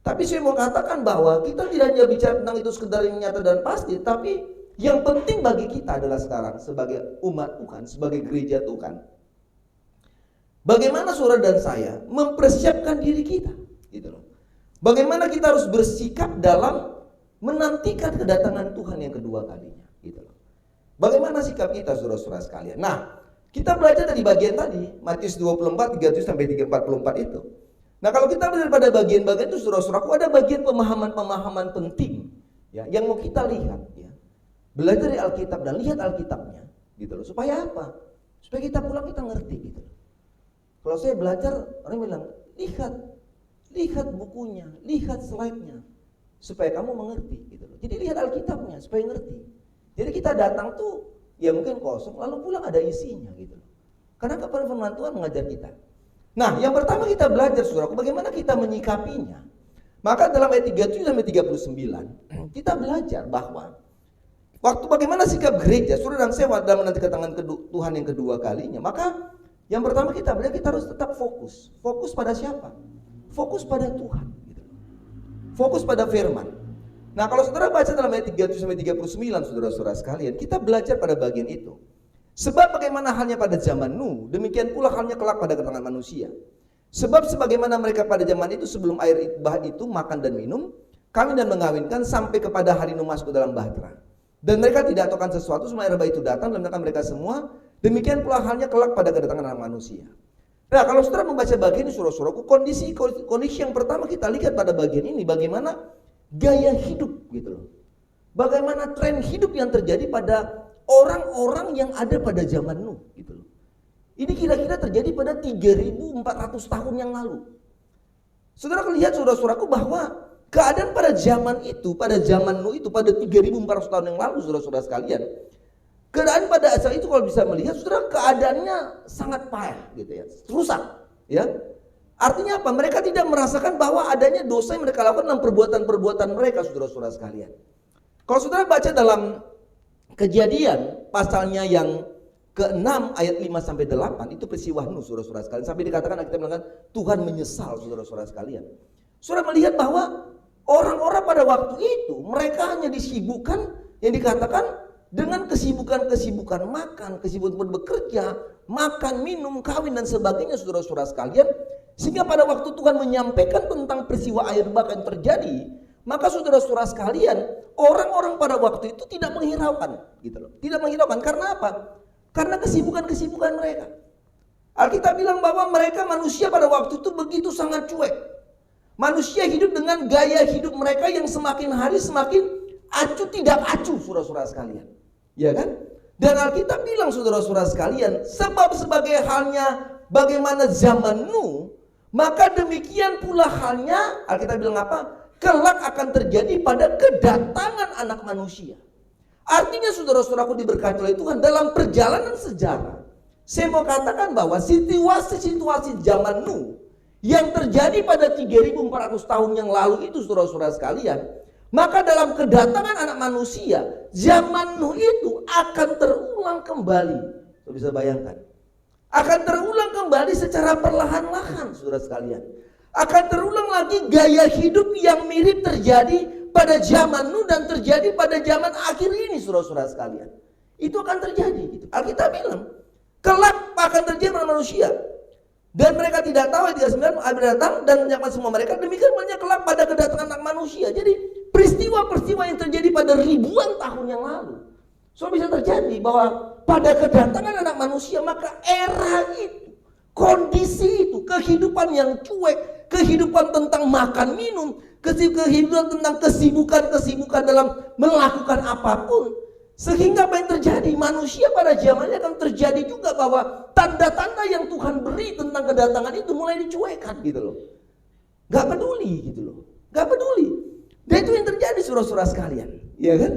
Tapi saya mau katakan bahwa kita tidak hanya bicara tentang itu sekedar yang nyata dan pasti, tapi yang penting bagi kita adalah sekarang sebagai umat Tuhan, sebagai gereja Tuhan, bagaimana saudara dan saya mempersiapkan diri kita, gitu loh. Bagaimana kita harus bersikap dalam menantikan kedatangan Tuhan yang kedua kalinya, gitu loh. Bagaimana sikap kita, saudara-saudara sekalian? Nah, kita belajar dari bagian tadi, Matius 24, 37 sampai 44 itu. Nah, kalau kita belajar pada bagian-bagian itu, saudara-saudaraku, ada bagian pemahaman-pemahaman penting ya, yang mau kita lihat ya. Belajar dari Alkitab dan lihat Alkitabnya, gitu loh. Supaya apa? Supaya kita pulang kita ngerti, gitu loh. Kalau saya belajar, orang bilang, lihat bukunya, lihat slide-nya, supaya kamu mengerti, gitu loh. Jadi lihat Alkitabnya supaya ngerti. Jadi kita datang tuh ya mungkin kosong, lalu pulang ada isinya, gitu loh. Karena kepada firman Tuhan mengajar kita. Nah, yang pertama kita belajar, saudaraku, bagaimana kita menyikapinya. Maka dalam ayat 37 sampai 39 kita belajar bahwa waktu bagaimana sikap gereja, saudara dan saya dalam menanti kedatangan Tuhan yang kedua kalinya. Maka yang pertama kita belajar, kita harus tetap fokus. Fokus pada siapa? Fokus pada Tuhan. Fokus pada firman. Nah, kalau saudara baca dalam ayat 37 sampai 39, saudara-saudara sekalian, kita belajar pada bagian itu. Sebab bagaimana halnya pada zaman Nuh, demikian pula halnya kelak pada kedatangan manusia. Sebab sebagaimana mereka pada zaman itu sebelum air bah itu makan dan minum, kawin dan mengawinkan sampai kepada hari Nuh masuk ke dalam bahtera. Dan mereka tidak tahukan sesuatu sebelum air bah itu datang dan menekan mereka semua. Demikian pula halnya kelak pada kedatangan anak manusia. Nah, kalau saudara membaca bagian ini, saudara-saudaraku, kondisi yang pertama kita lihat pada bagian ini, bagaimana gaya hidup gitu loh. Bagaimana tren hidup yang terjadi pada orang-orang yang ada pada zaman Nuh gitu loh. Ini kira-kira terjadi pada 3.400 tahun yang lalu. Saudara lihat, saudara-saudaraku, bahwa keadaan pada zaman itu, pada zaman Nuh itu, pada 3.400 tahun yang lalu, saudara-saudara sekalian, keadaan pada saat itu kalau bisa melihat, saudara, keadaannya sangat payah gitu ya, rusak ya. Artinya apa? Mereka tidak merasakan bahwa adanya dosa yang mereka lakukan dalam perbuatan-perbuatan mereka, saudara-saudara sekalian. Kalau saudara baca dalam Kejadian pasalnya yang ke-6 ayat 5 sampai 8, itu peristiwa Nuh, saudara-saudara sekalian. Sampai dikatakan, kita bilang Tuhan menyesal, saudara-saudara sekalian. Saudara melihat bahwa orang-orang pada waktu itu mereka hanya disibukkan yang dikatakan dengan kesibukan-kesibukan makan, kesibukan bekerja, makan, minum, kawin dan sebagainya, saudara-saudara sekalian. Sehingga pada waktu Tuhan menyampaikan tentang peristiwa air bah yang terjadi, maka saudara-saudara sekalian, orang-orang pada waktu itu tidak menghiraukan, gitu loh. Tidak menghiraukan karena apa? Karena kesibukan-kesibukan mereka. Alkitab bilang bahwa mereka manusia pada waktu itu begitu sangat cuek. Manusia hidup dengan gaya hidup mereka yang semakin hari semakin acuh tidak acuh, saudara-saudara sekalian. Ya kan? Dan Alkitab bilang, saudara-saudara sekalian, sebab sebagai halnya bagaimana zaman Nuh, maka demikian pula halnya, Alkitab bilang apa? Kelak akan terjadi pada kedatangan anak manusia. Artinya, saudara-saudaraku diberkati oleh Tuhan, dalam perjalanan sejarah, saya mau katakan bahwa situasi-situasi zaman Nuh yang terjadi pada 3.400 tahun yang lalu itu, saudara-saudara sekalian, maka dalam kedatangan anak manusia, zaman Nuh itu akan terulang kembali. Saudara bisa bayangkan. Akan terulang kembali secara perlahan-lahan, saudara sekalian. Akan terulang lagi gaya hidup yang mirip terjadi pada zaman Nuh dan terjadi pada zaman akhir ini, saudara-saudara sekalian. Itu akan terjadi. Gitu. Alkitab bilang, kelak akan terjadi pada manusia. Dan mereka tidak tahu, ayat 39, air datang dan menyiapkan semua mereka. Demikian banyak kelak pada kedatangan anak manusia. Jadi peristiwa-peristiwa yang terjadi pada ribuan tahun yang lalu, so bisa terjadi bahwa pada kedatangan anak manusia, maka era itu, kondisi itu, kehidupan yang cuek, kehidupan tentang makan minum, kehidupan tentang kesibukan-kesibukan dalam melakukan apapun, sehingga apa yang terjadi, manusia pada zamannya akan terjadi juga bahwa tanda-tanda yang Tuhan beri tentang kedatangan itu mulai dicuekan gitu loh. Gak peduli gitu loh, gak peduli. Dan itu yang terjadi, saudara-saudara sekalian, ya kan?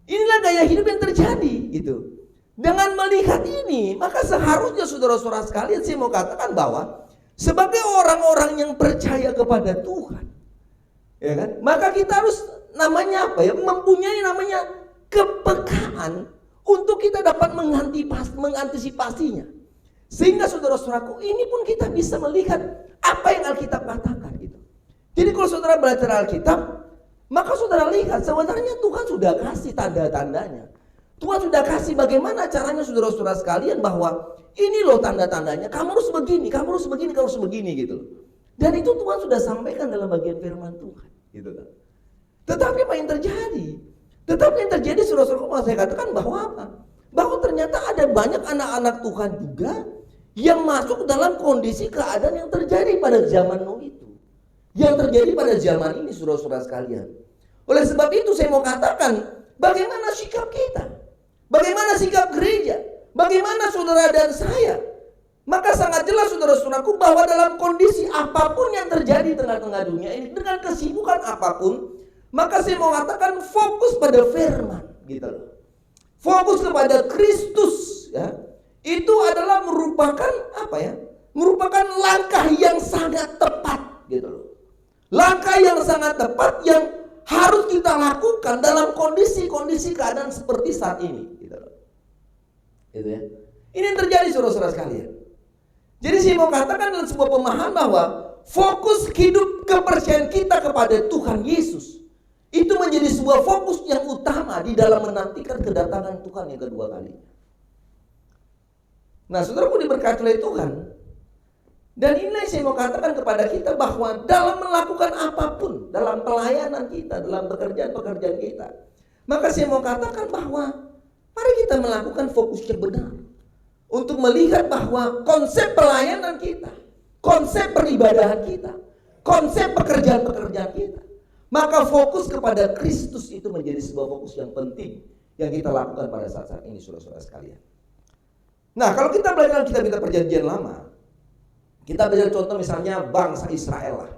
Inilah gaya hidup yang terjadi gitu. Dengan melihat ini, maka seharusnya saudara-saudara sekalian, saya mau katakan bahwa sebagai orang-orang yang percaya kepada Tuhan, ya kan? Maka kita harus namanya apa ya? Mempunyai namanya kepekaan untuk kita dapat mengantisipasinya. Sehingga saudara-saudaraku, ini pun kita bisa melihat apa yang Alkitab katakan gitu. Jadi kalau saudara belajar Alkitab, maka saudara lihat sebenarnya Tuhan sudah kasih tanda-tandanya. Tuhan sudah kasih bagaimana caranya, saudara-saudara sekalian, bahwa ini loh tanda-tandanya, kamu harus begini, kamu harus begini, kamu harus begini gitu loh. Dan itu Tuhan sudah sampaikan dalam bagian firman Tuhan gitu kan. Tetapi apa yang terjadi? Tetapi yang terjadi, saudara-saudara, saya katakan bahwa apa? Bahwa ternyata ada banyak anak-anak Tuhan juga yang masuk dalam kondisi keadaan yang terjadi pada zaman Nuh itu, yang terjadi pada zaman ini, saudara-saudara sekalian. Oleh sebab itu saya mau katakan, bagaimana sikap kita? Bagaimana sikap gereja? Bagaimana saudara dan saya? Maka sangat jelas, saudara-saudaraku, bahwa dalam kondisi apapun yang terjadi di tengah-tengah dunia ini, dengan kesibukan apapun, maka saya mau katakan fokus pada firman gitu loh. Fokus kepada Kristus ya. Itu adalah merupakan apa ya? Merupakan langkah yang sangat tepat gitu loh. Langkah yang sangat tepat yang harus kita lakukan dalam kondisi-kondisi keadaan seperti saat ini. Gitu ya. Ini yang terjadi saudara-saudara sekalian. Jadi saya mau katakan dalam sebuah pemahaman bahwa fokus hidup kepercayaan kita kepada Tuhan Yesus itu menjadi sebuah fokus yang utama di dalam menantikan kedatangan Tuhan yang kedua kalinya. Nah, saudaraku diberkati oleh Tuhan. Dan inilah saya mau katakan kepada kita bahwa dalam melakukan apapun, dalam pelayanan kita, dalam pekerjaan-pekerjaan kita, maka saya mau katakan bahwa mari kita melakukan fokus yang benar untuk melihat bahwa konsep pelayanan kita, konsep peribadahan kita, konsep pekerjaan-pekerjaan kita, maka fokus kepada Kristus itu menjadi sebuah fokus yang penting yang kita lakukan pada saat-saat ini, saudara-saudara sekalian. Nah, kalau kita belajar kitab Perjanjian Lama, kita belajar contoh misalnya bangsa Israel lah,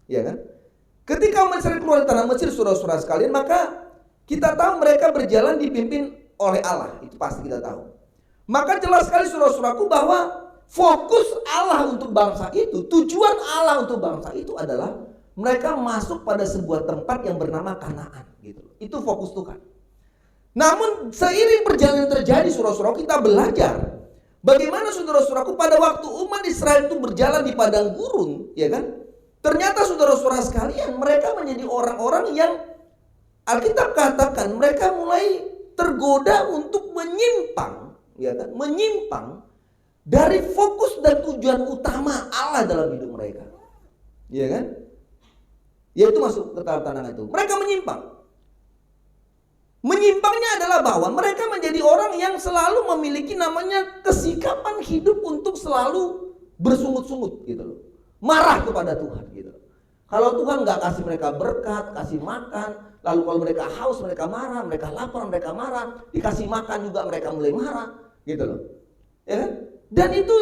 ya kan? Ketika umat Israel keluar dari tanah Mesir, saudara-saudara sekalian, maka kita tahu mereka berjalan dipimpin oleh Allah, itu pasti kita tahu. Maka jelas sekali saudara-saudaraku bahwa fokus Allah untuk bangsa itu, tujuan Allah untuk bangsa itu adalah mereka masuk pada sebuah tempat yang bernama Kanaan, gitu. Itu fokus Tuhan. Namun seiring perjalanan terjadi saudara-saudaraku, kita belajar bagaimana saudara-saudaraku pada waktu umat Israel itu berjalan di padang gurun, ya kan? Ternyata saudara-saudara sekalian, mereka menjadi orang-orang yang Alkitab katakan mereka mulai tergoda untuk menyimpang, ya kan? Menyimpang dari fokus dan tujuan utama Allah dalam hidup mereka. Ya kan? Yaitu masuk ke tantangan itu. Mereka menyimpang. Menyimpangnya adalah bahwa mereka menjadi orang yang selalu memiliki namanya kesikapan hidup untuk selalu bersungut-sungut gitu loh. Marah kepada Tuhan gitu loh. Kalau Tuhan nggak kasih mereka berkat, kasih makan, lalu kalau mereka haus mereka marah, mereka lapar mereka marah, dikasih makan juga mereka mulai marah gitu loh. Ya kan? Dan itu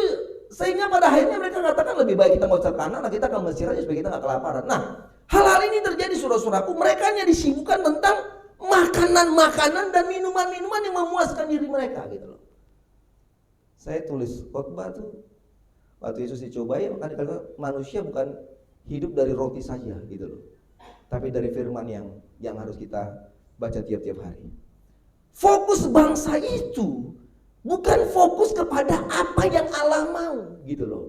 sehingga pada akhirnya mereka katakan lebih baik kita nggak usah ke Kanaan, kita ke Mesir aja supaya kita nggak kelaparan. Nah, hal-hal ini terjadi saudara-saudaraku, mereka hanya disibukkan tentang makanan-makanan dan minuman-minuman yang memuaskan diri mereka gitu loh. Saya tulis khotbah tuh waktu Yesus dicobai, makanya kata manusia bukan hidup dari roti saja gitu loh, tapi dari firman yang harus kita baca tiap-tiap hari. Fokus bangsa itu bukan fokus kepada apa yang Allah mau gitu loh.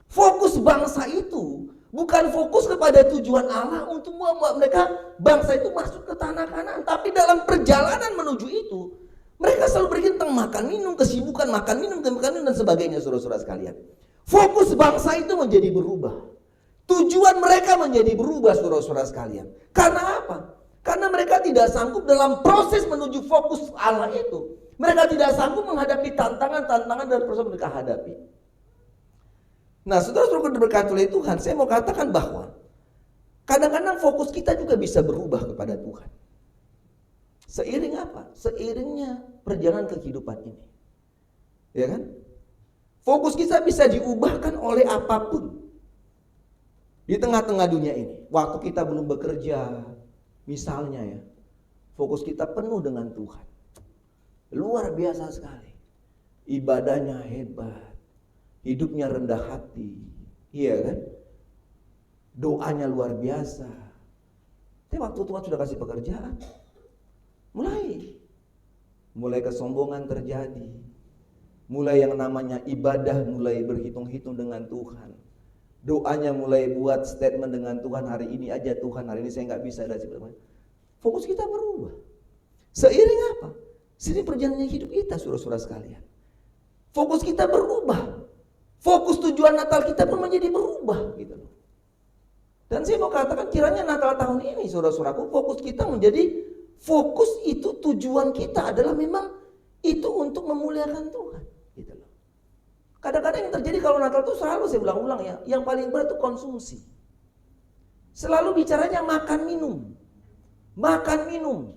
Fokus bangsa itu bukan fokus kepada tujuan Allah untuk membuat mereka bangsa itu masuk ke tanah Kanaan, tapi dalam perjalanan menuju itu mereka selalu berpikir tentang makan minum, kesibukan makan minum dan sebagainya saudara-saudara sekalian. Fokus bangsa itu menjadi berubah. Tujuan mereka menjadi berubah saudara-saudara sekalian. Karena apa? Karena mereka tidak sanggup dalam proses menuju fokus Allah itu. Mereka tidak sanggup menghadapi tantangan-tantangan dan proses mereka hadapi. Nah, saudara-saudara diberkati oleh Tuhan, saya mau katakan bahwa kadang-kadang fokus kita juga bisa berubah kepada Tuhan. Seiring apa? Seiringnya perjalanan kehidupan ini. Ya kan? Fokus kita bisa diubahkan oleh apapun. Di tengah-tengah dunia ini, waktu kita belum bekerja, misalnya ya, fokus kita penuh dengan Tuhan. Luar biasa sekali. Ibadahnya hebat. Hidupnya rendah hati, iya kan? Doanya luar biasa. Tapi waktu Tuhan sudah kasih pekerjaan, mulai kesombongan terjadi, mulai yang namanya ibadah mulai berhitung-hitung dengan Tuhan. Doanya mulai buat statement dengan Tuhan, hari ini aja Tuhan, hari ini saya nggak bisa dan sebagainya. Fokus kita berubah. Seiring apa? Seiring perjalanan hidup kita, saudara-saudara sekalian. Fokus kita berubah. Fokus tujuan Natal kita pun menjadi berubah gitu loh. Dan saya mau katakan kiranya Natal tahun ini saudara-saudaraku, fokus kita menjadi fokus itu, tujuan kita adalah memang itu untuk memuliakan Tuhan gitu loh. Kadang-kadang yang terjadi kalau Natal itu selalu saya ulang-ulang ya, yang paling berat itu konsumsi. Selalu bicaranya makan minum. Makan minum.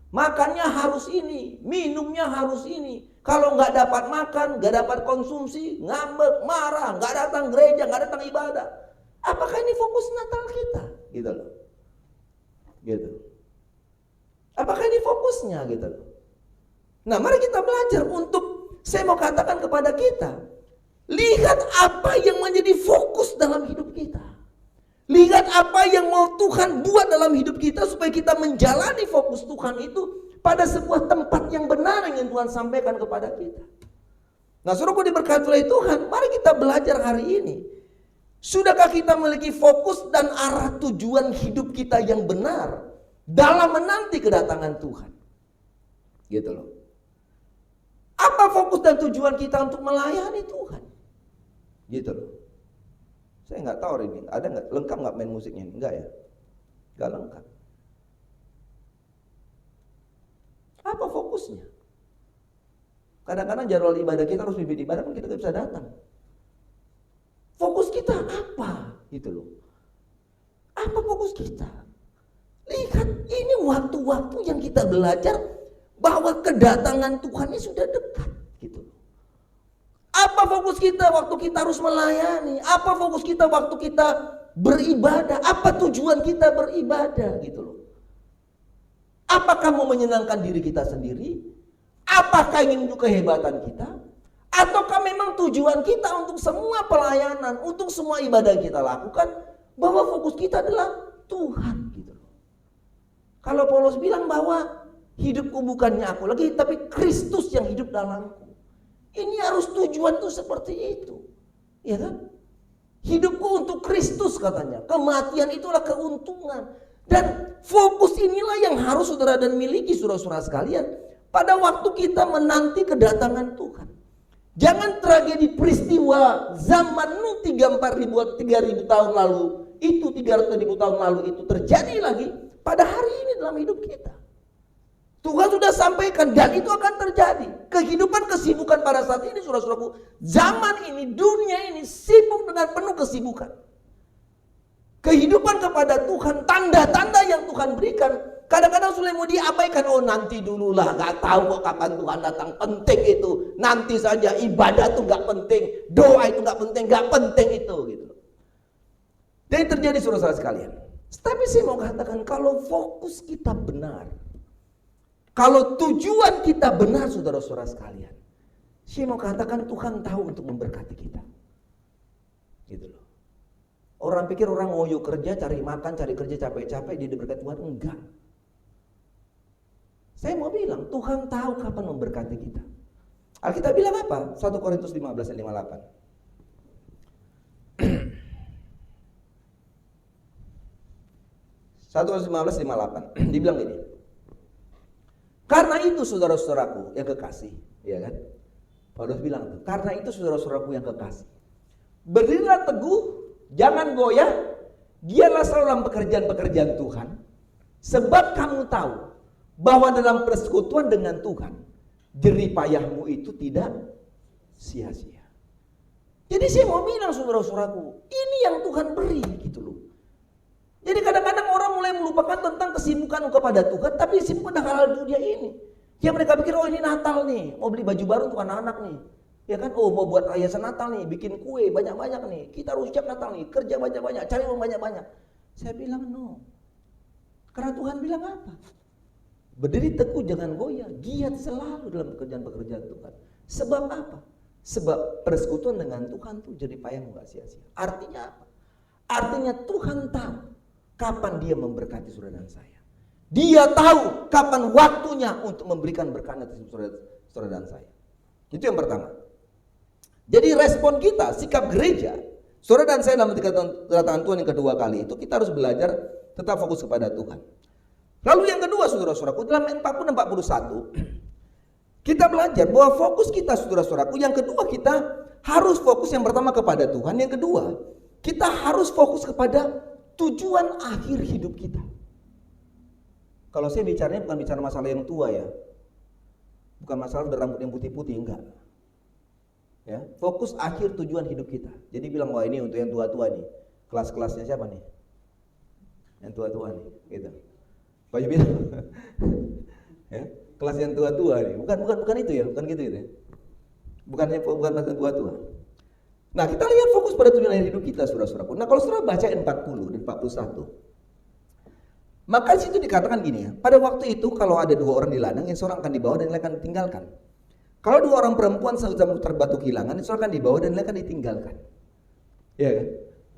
Makannya harus ini, minumnya harus ini. Kalau nggak dapat makan, nggak dapat konsumsi, ngambek, marah, nggak datang gereja, nggak datang ibadah. Apakah ini fokus Natal kita? Gitu loh. Gitu. Apakah ini fokusnya gitu loh? Nah, mari kita belajar untuk, saya mau katakan kepada kita, lihat apa yang menjadi fokus dalam hidup kita. Lihat apa yang mau Tuhan buat dalam hidup kita supaya kita menjalani fokus Tuhan itu pada sebuah tempat yang benar yang Tuhan sampaikan kepada kita. Nah, saudaraku diberkati oleh Tuhan, mari kita belajar hari ini. Sudahkah kita memiliki fokus dan arah tujuan hidup kita yang benar dalam menanti kedatangan Tuhan? Gitu loh. Apa fokus dan tujuan kita untuk melayani Tuhan? Gitu loh. Saya nggak tahu ini, ada nggak lengkap nggak main musiknya? Enggak ya, nggak lengkap. Apa fokusnya? Kadang-kadang jadwal ibadah kita harus pimpin ibadah pun kita nggak bisa datang. Fokus kita apa? Gitu loh. Apa fokus kita? Lihat, ini waktu-waktu yang kita belajar bahwa kedatangan Tuhan ini sudah dekat. Gitu. Apa fokus kita waktu kita harus melayani? Apa fokus kita waktu kita beribadah? Apa tujuan kita beribadah? Gitu loh. Apakah mau menyenangkan diri kita sendiri? Apakah ingin menunjukkan kehebatan kita? Ataukah memang tujuan kita untuk semua pelayanan, untuk semua ibadah yang kita lakukan, bahwa fokus kita adalah Tuhan gitu loh. Kalau Paulus bilang bahwa hidupku bukannya aku lagi, tapi Kristus yang hidup dalamku. Ini harus tujuan tuh seperti itu. Ya kan? Hidupku untuk Kristus katanya. Kematian itulah keuntungan. Dan fokus inilah yang harus saudara dan miliki saudara-saudara sekalian pada waktu kita menanti kedatangan Tuhan. Jangan tragedi peristiwa zaman 3.000 tahun lalu, itu 300.000 tahun lalu itu terjadi lagi pada hari ini dalam hidup kita. Tuhan sudah sampaikan dan itu akan terjadi. Kehidupan kesibukan pada saat ini saudara-saudaraku, zaman ini, dunia ini sibuk dengan penuh kesibukan. Kehidupan kepada Tuhan, tanda-tanda yang Tuhan berikan kadang-kadang sulit mau diabaikan. Oh nanti dululah, gak tahu kok kapan Tuhan datang. Penting itu, nanti saja. Ibadah itu gak penting, doa itu gak penting, gak penting itu gitu. Dan terjadi saudara-saudara sekalian. Tapi saya mau katakan, kalau fokus kita benar, kalau tujuan kita benar saudara-saudara sekalian, saya mau katakan Tuhan tahu untuk memberkati kita. Gitu loh. Orang pikir orang ngoyo kerja, cari makan, cari kerja capek-capek, dia diberkati Tuhan. Enggak. Saya mau bilang, Tuhan tahu kapan memberkati kita. Alkitab bilang apa? 1 Korintus 15 ayat 58. 1 Korintus 15 58. Dibilang gini. Karena itu saudara-saudaraku yang kekasih, ya kan? Paulus bilang, karena itu saudara-saudaraku yang kekasih, berdirilah teguh, jangan goyah, giatlah selalu dalam pekerjaan-pekerjaan Tuhan, sebab kamu tahu bahwa dalam persekutuan dengan Tuhan, jerih payahmu itu tidak sia-sia. Jadi saya mau bilang saudara-saudaraku, ini yang Tuhan beri gitu loh. Jadi kadang-kadang orang mulai melupakan tentang kesibukan kepada Tuhan, tapi sibuk pada hal dunia ini. Ya mereka pikir, oh ini Natal nih, mau beli baju baru untuk anak-anak nih. Ya kan, oh mau buat hiasan Natal nih, bikin kue banyak-banyak nih. Kita harus siap Natal nih, kerja banyak-banyak, cari uang banyak-banyak. Saya bilang no. Karena Tuhan bilang apa? Berdiri teguh jangan goyah, giat selalu dalam pekerjaan-pekerjaan Tuhan. Sebab apa? Sebab persekutuan dengan Tuhan tuh jadi payahmu gak sia-sia. Artinya apa? Artinya Tuhan tahu kapan dia memberkati saudara dan saya. Dia tahu kapan waktunya untuk memberikan berkat atas saudara dan saya. Itu yang pertama. Jadi respon kita, sikap gereja, saudara dan saya dalam kedatangan Tuhan yang kedua kali itu, kita harus belajar tetap fokus kepada Tuhan. Lalu yang kedua saudara-saudaraku, dalam 40-41, kita belajar bahwa fokus kita saudara-saudaraku, yang kedua kita harus fokus yang pertama kepada Tuhan, yang kedua kita harus fokus kepada tujuan akhir hidup kita. Kalau saya bicaranya bukan bicara masalah yang tua ya. Bukan masalah berambut yang putih-putih, enggak. Ya, fokus akhir tujuan hidup kita. Jadi bilang, wah ini untuk yang tua-tua nih. Kelas-kelasnya siapa nih? Yang tua-tua nih, gitu. Pak bilang. Ya, kelas yang tua-tua nih. Bukan itu ya, bukan gitu ya. Bukan kelas yang tua-tua. Nah kita lihat fokus pada tujuan akhir hidup kita saudara-saudaraku. Nah kalau saudara baca 40 dan 41, maka di situ dikatakan gini ya. Pada waktu itu kalau ada dua orang di ladang, yang seorang akan dibawa dan yang lain akan ditinggalkan. Kalau dua orang perempuan sedang terbatu kehilangan, yang seorang akan dibawa dan yang lain akan ditinggalkan. Ya kan?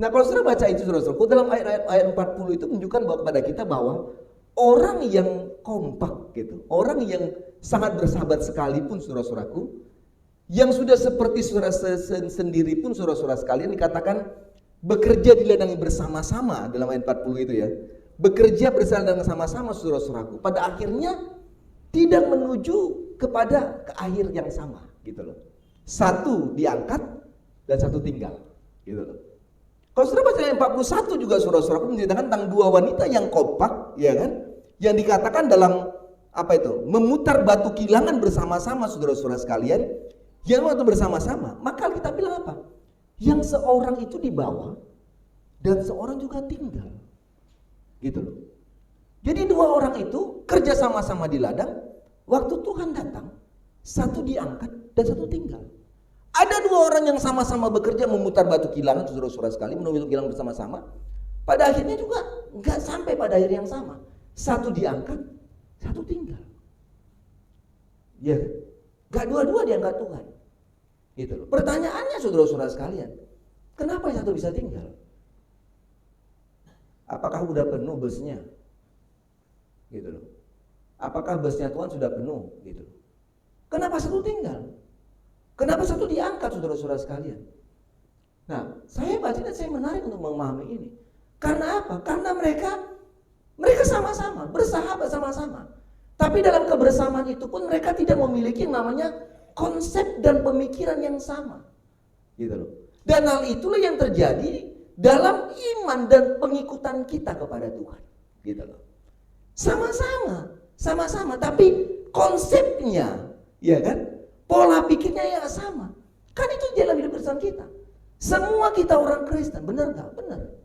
Nah kalau saudara baca itu saudara-saudaraku, dalam ayat 40 itu menunjukkan kepada kita bahwa orang yang kompak gitu, orang yang sangat bersahabat sekalipun saudara-saudaraku, yang sudah seperti saudara sendiri pun saudara-saudara sekalian dikatakan bekerja di ladang bersama-sama dalam ayat 40 itu ya. Bekerja bersama-sama saudara-saudaraku. Pada akhirnya tidak menuju kepada ke akhir yang sama gitu loh. Satu diangkat dan satu tinggal gitu loh. Kalau saudara baca ayat 41 juga saudara-saudaraku menceritakan tentang dua wanita yang kompak ya kan. Yang dikatakan dalam apa itu? Memutar batu kilangan bersama-sama saudara-saudara sekalian. Yang waktu bersama-sama, maka kita bilang apa? Yang seorang itu di bawah dan seorang juga tinggal. Gitu loh. Jadi dua orang itu kerja sama-sama di ladang, waktu Tuhan datang, satu diangkat dan satu tinggal. Ada dua orang yang sama-sama bekerja memutar batu kilangan, saudara-saudara sekali, menuju kilangan bersama-sama. Pada akhirnya juga nggak sampai pada akhir yang sama. Satu diangkat, satu tinggal. Ya, nggak dua-dua diangkat Tuhan. Gitu loh. Pertanyaannya saudara-saudara sekalian, kenapa yang satu bisa tinggal? Apakah udah penuh busnya? Gitu loh. Apakah busnya Tuhan sudah penuh? Gitu loh. Kenapa satu tinggal? Kenapa satu diangkat saudara-saudara sekalian? Nah, saya baca dan saya menarik untuk memahami ini. Karena apa? Karena mereka sama-sama, bersahabat sama-sama. Tapi dalam kebersamaan itu pun mereka tidak memiliki namanya konsep dan pemikiran yang sama. Gitu loh. Dan hal itulah yang terjadi dalam iman dan pengikutan kita kepada Tuhan. Gitu loh. Sama-sama, tapi konsepnya, ya kan? Pola pikirnya yang sama. Kan itu dalam hidup Kristen kita. Semua kita orang Kristen, benar nggak? Benar.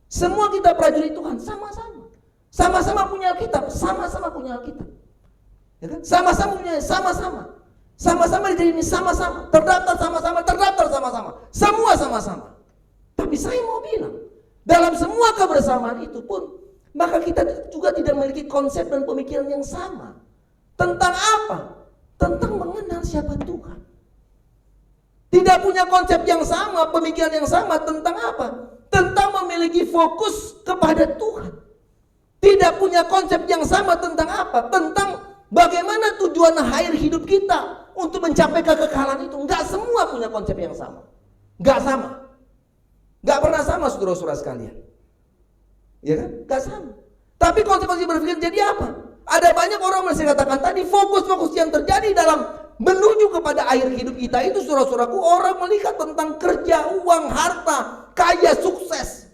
Semua kita prajurit Tuhan, sama-sama. Sama-sama punya Alkitab, sama-sama punya Alkitab. Ya kan? Sama-sama punya, sama-sama. Sama-sama diterima, sama-sama. Terdaftar sama-sama, terdaftar sama-sama. Semua sama-sama. Tapi saya mau bilang, dalam semua kebersamaan itu pun, maka kita juga tidak memiliki konsep dan pemikiran yang sama. Tentang apa? Tentang mengenal siapa Tuhan. Tidak punya konsep yang sama, pemikiran yang sama tentang apa? Tentang memiliki fokus kepada Tuhan. Tidak punya konsep yang sama tentang apa? Tentang bagaimana tujuan akhir hidup kita untuk mencapai kekekalan itu. Enggak semua punya konsep yang sama. Enggak sama. Enggak pernah sama saudara-saudara sekalian. Ya kan? Enggak sama. Tapi konsep-konsep berpikir jadi apa? Ada banyak orang yang saya katakan tadi, fokus-fokus yang terjadi dalam menuju kepada akhir hidup kita itu saudara-saudaraku, orang melihat tentang kerja, uang, harta, kaya, sukses.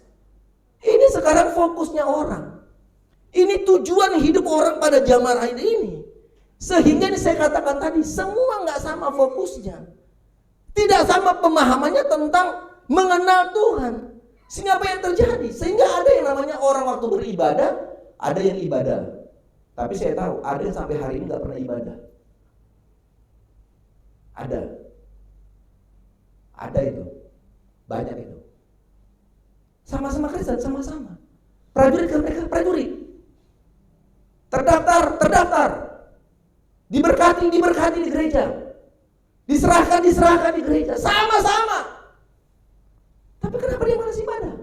Ini sekarang fokusnya orang. Ini tujuan hidup orang pada zaman akhir ini. Sehingga ini saya katakan tadi, semua nggak sama fokusnya. Tidak sama pemahamannya tentang mengenal Tuhan. Sehingga apa yang terjadi? Sehingga ada yang namanya orang waktu beribadah, ada yang ibadah. Tapi saya tahu ada yang sampai hari ini nggak pernah ibadah. Ada itu, banyak itu. Sama-sama Kristen, sama-sama. Prajurit kan mereka prajurit. Terdaftar. Diberkati di gereja. Diserahkan di gereja. Sama-sama. Tapi kenapa dia malas ibadah?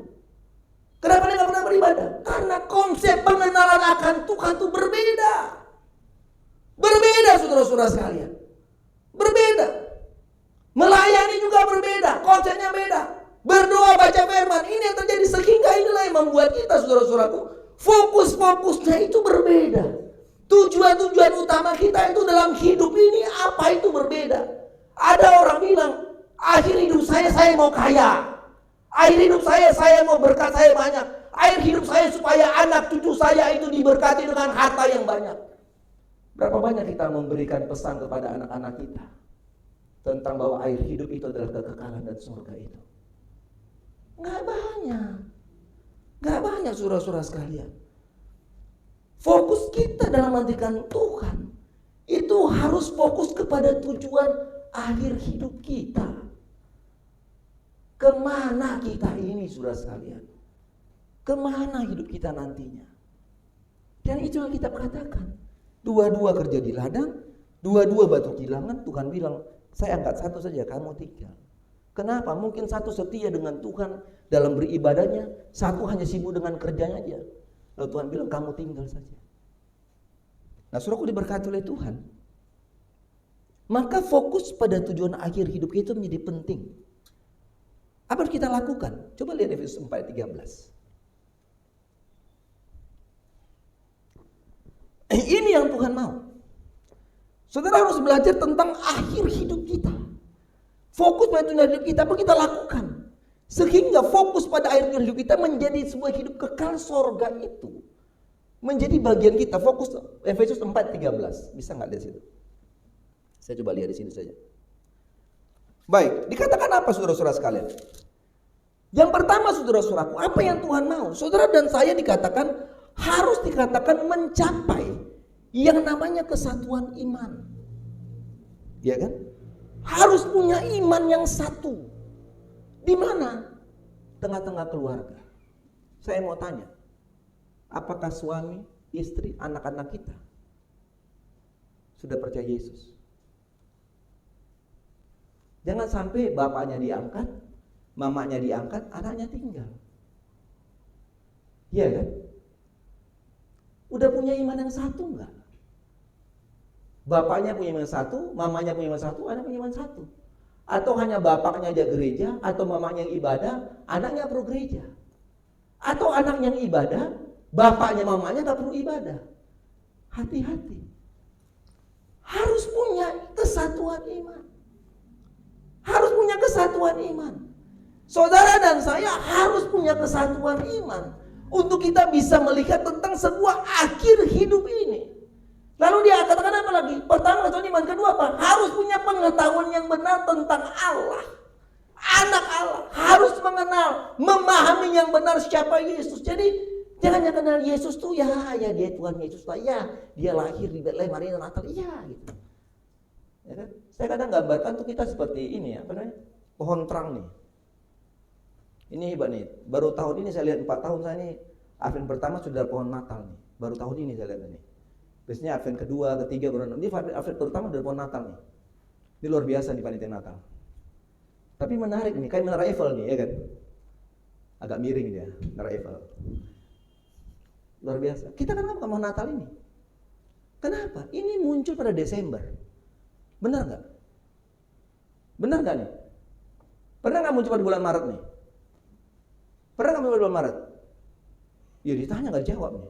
Kenapa dia nggak pernah beribadah? Karena konsep pengenalan akan Tuhan itu berbeda. Berbeda saudara-saudara sekalian. Berbeda. Melayani juga berbeda. Konsepnya beda. Berdoa, baca firman. Ini yang terjadi sehingga inilah yang membuat kita saudara-saudaraku, fokus-fokusnya itu berbeda. Tujuan-tujuan utama kita itu dalam hidup ini apa itu berbeda. Ada orang bilang, akhir hidup saya mau kaya. Akhir hidup saya mau berkat saya banyak. Akhir hidup saya supaya anak cucu saya itu diberkati dengan harta yang banyak. Berapa banyak kita memberikan pesan kepada anak-anak kita tentang bahwa akhir hidup itu adalah kekekalan dan surga itu? Nggak banyak saudara-saudara sekalian. Fokus kita dalam menantikan Tuhan itu harus fokus kepada tujuan akhir hidup kita. Kemana kita ini saudara sekalian? Kemana hidup kita nantinya? Dan itu yang kita katakan. Dua-dua kerja di ladang, dua-dua batu kilangan. Tuhan bilang, saya angkat satu saja, kamu tinggal. Kenapa? Mungkin satu setia dengan Tuhan dalam beribadahnya, satu hanya sibuk dengan kerjanya aja. Lalu Tuhan bilang, kamu tinggal saja. Nah, saudaraku diberkati oleh Tuhan. Maka fokus pada tujuan akhir hidup itu menjadi penting. Apa yang kita lakukan? Coba lihat Efesus 4:13. Ini yang Tuhan mau. Saudara harus belajar tentang akhir hidup kita. Fokus pada tujuan hidup kita, apa kita lakukan? Sehingga fokus pada akhir hidup kita menjadi sebuah hidup kekal sorga itu. Menjadi bagian kita. Fokus Efesus 4:13. Bisa nggak lihat situ? Saya coba lihat di sini saja. Baik, dikatakan apa saudara-saudara sekalian? Yang pertama saudara-saudaraku, apa yang Tuhan mau? Saudara dan saya harus dikatakan mencapai yang namanya kesatuan iman. Ya kan? Harus punya iman yang satu. Di mana? Tengah-tengah keluarga. Saya mau tanya, apakah suami, istri, anak-anak kita sudah percaya Yesus? Jangan sampai bapaknya diangkat, mamanya diangkat, anaknya tinggal. Iya kan? Udah punya iman yang satu enggak? Bapaknya punya iman satu, mamanya punya iman satu, anak punya iman satu. Atau hanya bapaknya aja gereja, atau mamanya yang ibadah, anaknya perlu gereja. Atau anaknya yang ibadah, bapaknya mamanya gak perlu ibadah. Hati-hati. Harus punya kesatuan iman. Harus punya kesatuan iman. Saudara dan saya harus punya kesatuan iman untuk kita bisa melihat tentang sebuah akhir hidup ini. Lalu dia katakan apa lagi? Pertama kesatuan iman, kedua apa? Harus punya pengetahuan yang benar tentang Allah. Anak Allah harus mengenal, memahami yang benar siapa Yesus. Jadi jangan kenal Yesus tuh ya dia Tuhan Yesus lah ya, dia lahir di Betlehem hari Natal ya gitu. Ya kan? Saya kadang gambarkan tuh kita seperti ini ya, apa namanya? Pohon terang nih. Ini hebat nih. Baru tahun ini saya lihat 4 tahun saya nih Advent pertama sudah pohon Natal nih. Baru tahun ini saya lihat nih. Biasanya Advent kedua, ketiga baru. Ini Advent pertama udah pohon Natal nih. Ini luar biasa di panitia Natal. Tapi menarik nih, kayak Menara Eiffel nih, ya kan? Agak miring dia, Menara Eiffel. Luar biasa. Kita kan apa pohon Natal ini? Kenapa? Ini muncul pada Desember. Benar nggak? Benar nggak nih? Pernah nggak muncul pada bulan Maret nih? Pernah nggak muncul pada bulan Maret? Ya ditanya nggak jawab nih.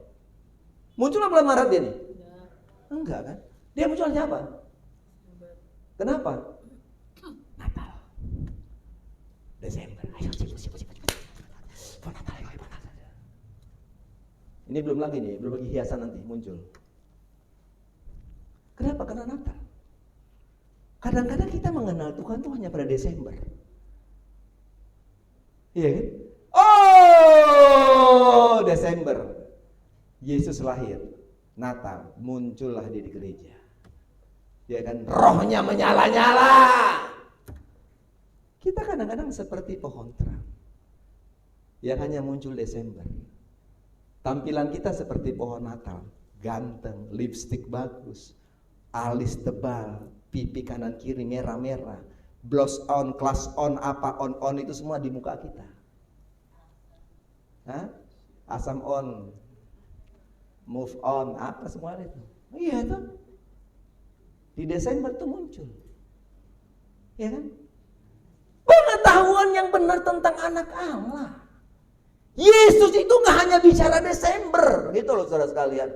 Muncul bulan Maret dia nih? Enggak kan? Dia muncul siapa? Kenapa? Natal. Desember. Ayo cepat. Natal, ayo Natal. Ini belum lagi hiasan nanti muncul. Kenapa? Karena Natal. Kadang-kadang kita mengenal Tuhan tuh hanya pada Desember. Iya kan? Oh, Desember. Yesus lahir. Natal, muncullah dia di gereja. Ya kan? Rohnya menyala-nyala. Kita kadang-kadang seperti pohon terang yang hanya muncul Desember. Tampilan kita seperti pohon Natal. Ganteng, lipstik bagus, alis tebal, pipi kanan kiri merah-merah, blush on, class on, apa on itu semua di muka kita. Hah? Asam on, move on, apa semua itu. Iya itu. Di Desember itu muncul. Ya kan? Pengetahuan yang benar tentang anak Allah. Yesus itu gak hanya bicara Desember, gitu loh saudara sekalian.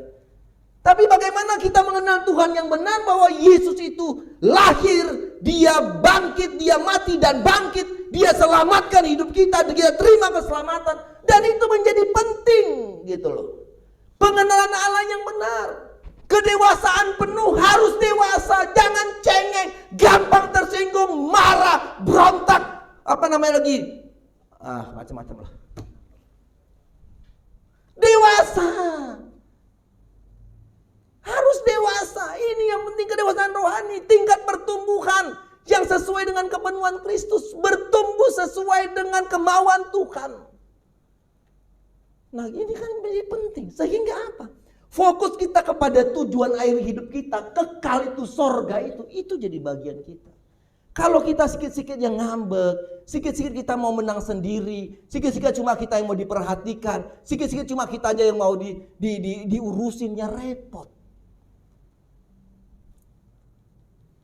Tapi bagaimana kita mengenal Tuhan yang benar bahwa Yesus itu lahir, dia bangkit, dia mati dan bangkit, dia selamatkan hidup kita, dia terima keselamatan, dan itu menjadi penting, gitu loh. Pengenalan Allah yang benar, kedewasaan penuh, harus dewasa, jangan cengeng, gampang tersinggung, marah, berontak, apa namanya lagi? Macam-macam lah. Dewasa. Harus dewasa. Ini yang penting, kedewasaan rohani, tingkat pertumbuhan yang sesuai dengan kepenuhan Kristus, bertumbuh sesuai dengan kemauan Tuhan. Nah, ini kan menjadi penting. Sehingga apa? Fokus kita kepada tujuan akhir hidup kita, kekal itu, sorga itu jadi bagian kita. Kalau kita sikit-sikit yang ngambek, sikit-sikit kita mau menang sendiri, sikit-sikit cuma kita yang mau diperhatikan, sikit-sikit cuma kita aja yang mau diurusin, ya repot.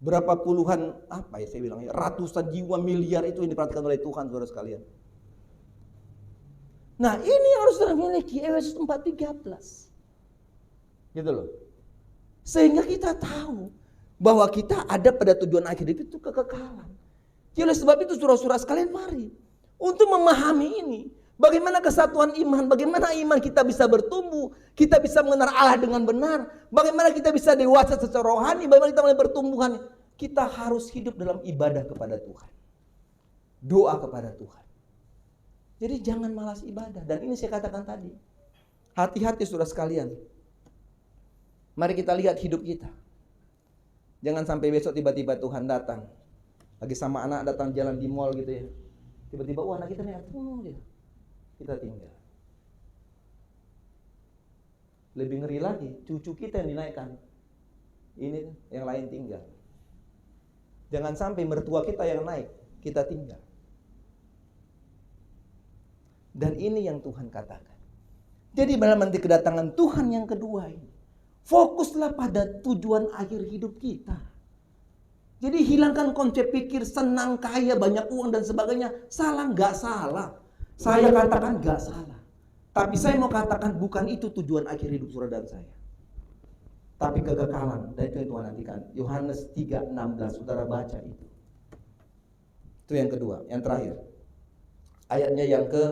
Berapa puluhan, saya bilang ya, ratusan jiwa, miliar itu yang diperhatikan oleh Tuhan, saudara sekalian. Nah, ini harus saudara miliki, Efesus 4:13. Gitu loh. Sehingga kita tahu bahwa kita ada pada tujuan akhir itu kekekalan. Jadi oleh sebab itu saudara-saudara sekalian, mari untuk memahami ini, bagaimana kesatuan iman, bagaimana iman kita bisa bertumbuh, kita bisa mengenal Allah dengan benar, bagaimana kita bisa dewasa secara rohani, bagaimana kita mulai bertumbuhan. Kita harus hidup dalam ibadah kepada Tuhan, doa kepada Tuhan. Jadi jangan malas ibadah. Dan ini saya katakan tadi, hati-hati saudara sekalian. Mari kita lihat hidup kita. Jangan sampai besok tiba-tiba Tuhan datang. Lagi sama anak datang jalan di mall gitu ya. Tiba-tiba anak kita nih, kita tinggal. Lebih ngeri lagi, cucu kita yang dinaikkan. Ini yang lain tinggal. Jangan sampai mertua kita yang naik, kita tinggal. Dan ini yang Tuhan katakan. Jadi dalam nanti kedatangan Tuhan yang kedua ini, fokuslah pada tujuan akhir hidup kita. Jadi hilangkan konsep pikir senang, kaya, banyak uang dan sebagainya. Salah, nggak salah. Saya katakan nggak salah. Tapi saya mau katakan bukan itu tujuan akhir hidup saudara dan saya. Tapi kekekalan. Dan itu yang Tuhan nantikan. Yohanes 3:16, saudara baca itu. Itu yang kedua, yang terakhir. Ayatnya yang ke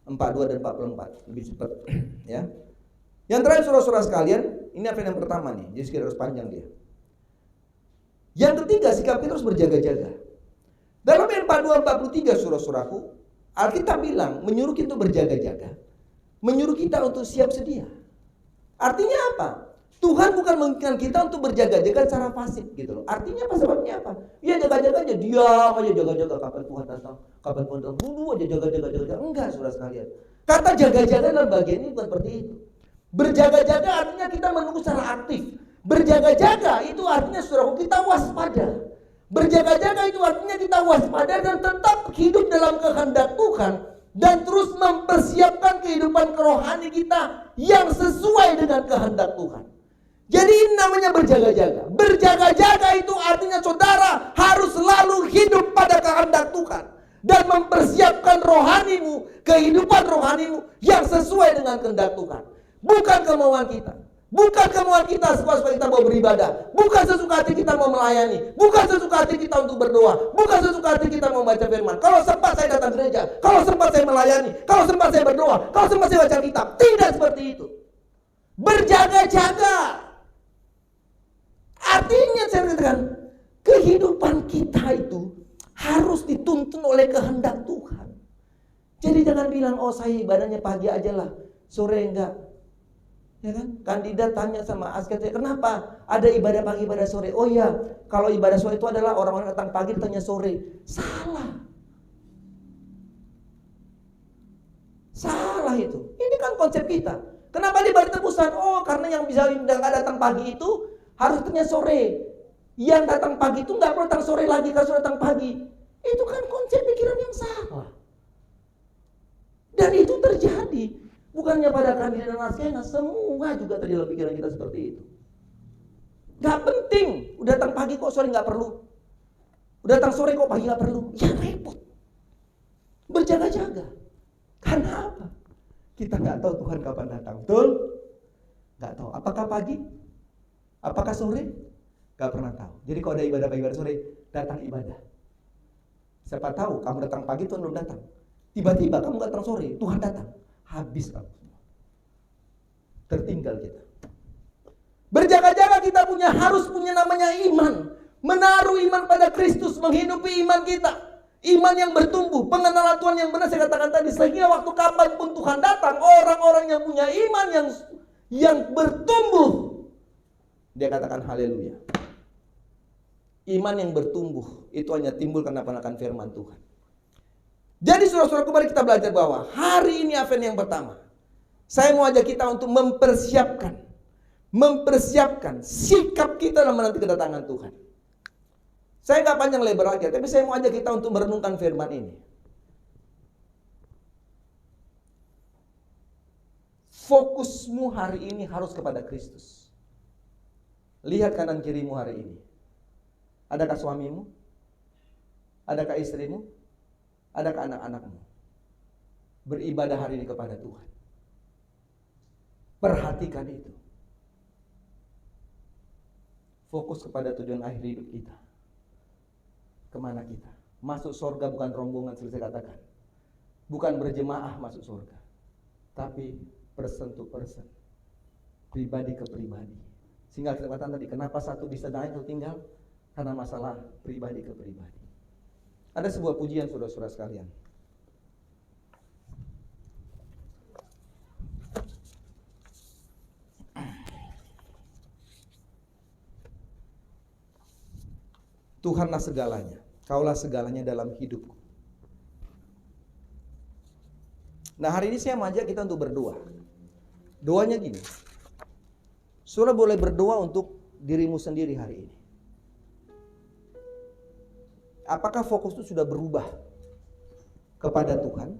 42 dan 44. Lebih cepat. Ya. Yang terakhir saudara-saudara sekalian, ini apa yang pertama nih, jadi sekiranya harus panjang dia. Yang ketiga, sikap kita harus berjaga-jaga. Dalam ayat 42-43 saudara-saudaraku, Alkitab bilang menyuruh kita berjaga-jaga, menyuruh kita untuk siap sedia. Artinya apa? Tuhan bukan menginginkan kita untuk berjaga-jaga secara pasif gitu loh. Artinya apa, sebabnya apa? Ya jaga-jaga aja, diam aja jaga-jaga, kapan Tuhan datang, kapan Tuhan datang, dulu aja jaga-jaga. Enggak saudara sekalian. Kata jaga-jaga dalam bagian ini bukan seperti itu. Berjaga-jaga artinya kita menunggu secara aktif. Berjaga-jaga itu artinya saudara kita waspada. Berjaga-jaga itu artinya kita waspada dan tetap hidup dalam kehendak Tuhan dan terus mempersiapkan kehidupan kerohani kita yang sesuai dengan kehendak Tuhan. Jadi ini namanya berjaga-jaga. Berjaga-jaga itu artinya saudara harus selalu hidup pada kehendak Tuhan dan mempersiapkan rohanimu, kehidupan rohanimu yang sesuai dengan kehendak Tuhan. Bukan kemauan kita. Bukan kemauan kita supaya kita mau beribadah. Bukan sesuka hati kita mau melayani. Bukan sesuka hati kita untuk berdoa. Bukan sesuka hati kita mau baca firman. Kalau sempat saya datang gereja. Kalau sempat saya melayani. Kalau sempat saya berdoa. Kalau sempat saya baca kitab. Tidak seperti itu. Berjaga-jaga. Artinya saya katakan, kehidupan kita itu harus dituntun oleh kehendak Tuhan. Jadi jangan bilang, oh saya ibadahnya pagi aja lah, sore enggak. Ya kan? Kandidat tanya sama asket, kenapa ada ibadah pagi, ibadah sore? Oh iya, kalau ibadah sore itu adalah orang-orang datang pagi ditanya sore. Salah. Salah itu. Ini kan konsep kita. Kenapa di balik tebusan? Oh, karena yang bisa datang pagi itu harus tanya sore. Yang datang pagi itu nggak perlu datang sore lagi kalau sudah datang pagi. Itu kan konsep pikiran yang salah. Dan itu terjadi. Bukannya pada kandidat dan askena, semua juga terjadi dalam pikiran kita seperti itu. Gak penting, udah datang pagi kok sore gak perlu. Udah datang sore kok pagi gak perlu. Ya repot. Berjaga-jaga. Karena apa? Kita gak tahu Tuhan kapan datang. Betul? Gak tahu. Apakah pagi? Apakah sore? Gak pernah tahu. Jadi kalau ada ibadah pagi, ibadah sore, datang ibadah. Siapa tahu kamu datang pagi, Tuhan belum datang. Tiba-tiba kamu datang sore, Tuhan datang. Habis kamu semua. Tertinggal kita. Berjaga-jaga kita harus punya namanya iman. Menaruh iman pada Kristus, menghidupi iman kita. Iman yang bertumbuh, pengenalan Tuhan yang benar saya katakan tadi. Sehingga waktu kapanpun Tuhan datang, orang-orang yang punya iman yang bertumbuh, dia katakan haleluya. Iman yang bertumbuh itu hanya timbul karena penekan firman Tuhan. Jadi saudara-saudaraku, mari kita belajar bahwa hari ini event yang pertama. Saya mau ajak kita untuk mempersiapkan sikap kita dalam menanti kedatangan Tuhan. Saya nggak panjang lebar lagi, tapi saya mau ajak kita untuk merenungkan firman ini. Fokusmu hari ini harus kepada Kristus. Lihat kanan kirimu hari ini. Adakah suamimu? Adakah istrimu? Adakah anak-anakmu? Beribadah hari ini kepada Tuhan. Perhatikan itu. Fokus kepada tujuan akhir hidup kita. Kemana kita? Masuk surga bukan rombongan, seperti saya katakan. Bukan berjemaah masuk surga. Tapi person to person. Pribadi ke pribadi. Sehingga kita katakan tadi, kenapa satu bisa naik atau tinggal? Karena masalah pribadi ke pribadi. Ada sebuah pujian saudara-saudara sekalian. Tuhanlah segalanya, Kaulah segalanya dalam hidupku. Nah, hari ini saya mengajak kita untuk berdoa. Doanya gini. Saudara boleh berdoa untuk dirimu sendiri hari ini. Apakah fokus itu sudah berubah kepada Tuhan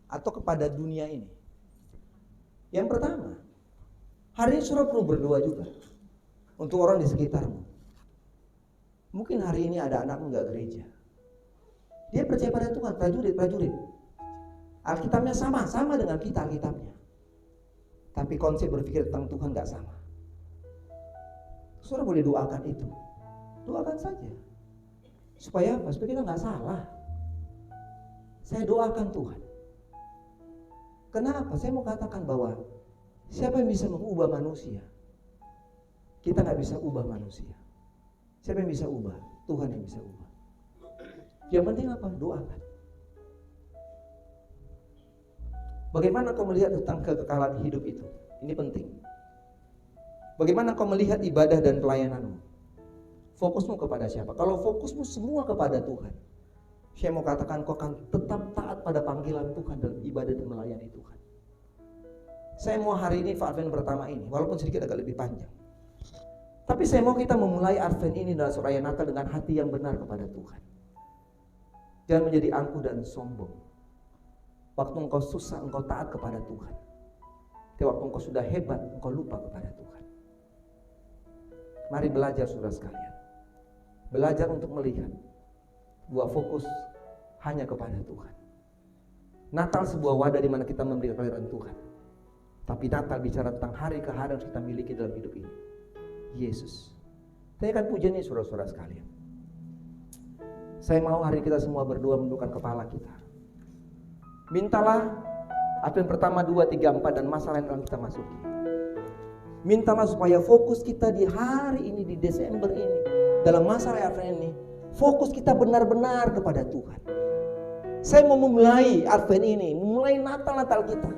atau kepada dunia ini? Yang pertama, hari ini saudara perlu berdoa juga untuk orang di sekitarmu. Mungkin hari ini ada anakmu nggak gereja. Dia percaya pada Tuhan, prajurit. Alkitabnya sama dengan kita Alkitabnya. Tapi konsep berpikir tentang Tuhan nggak sama. Saudara boleh doakan itu. Doakan saja. Supaya apa? Supaya kita nggak salah. Saya doakan Tuhan. Kenapa? Saya mau katakan bahwa siapa yang bisa mengubah manusia? Kita nggak bisa ubah manusia. Siapa yang bisa ubah? Tuhan yang bisa ubah. Yang penting apa? Doakan. Bagaimana kau melihat tentang kekekalan hidup itu? Ini penting. Bagaimana kau melihat ibadah dan pelayananmu? Fokusmu kepada siapa? Kalau fokusmu semua kepada Tuhan, saya mau katakan kau akan tetap taat pada panggilan Tuhan dalam ibadah dan melayani Tuhan. Saya mau hari ini Advent pertama ini, walaupun sedikit agak lebih panjang. Tapi saya mau kita memulai Advent ini dalam raya Natal dengan hati yang benar kepada Tuhan. Jangan menjadi angkuh dan sombong. Waktu engkau susah, engkau taat kepada Tuhan. Tapi waktu engkau sudah hebat, engkau lupa kepada Tuhan. Mari belajar saudara sekalian. Belajar untuk melihat bahwa fokus hanya kepada Tuhan. Natal sebuah wadah di mana kita memberi kehadiran Tuhan. Tapi Natal bicara tentang hari ke hari yang kita miliki dalam hidup ini. Yesus. Saya akan pujian ini saudara-saudara sekalian. Saya mau hari kita semua berdoa menundukkan kepala kita. Mintalah Advent pertama 2, 3, 4 dan masalah yang akan kita masuki. Mintalah supaya fokus kita di hari ini, di Desember ini, dalam masa Advent ini, fokus kita benar-benar kepada Tuhan. Saya mau memulai Advent ini, memulai Natal-Natal kita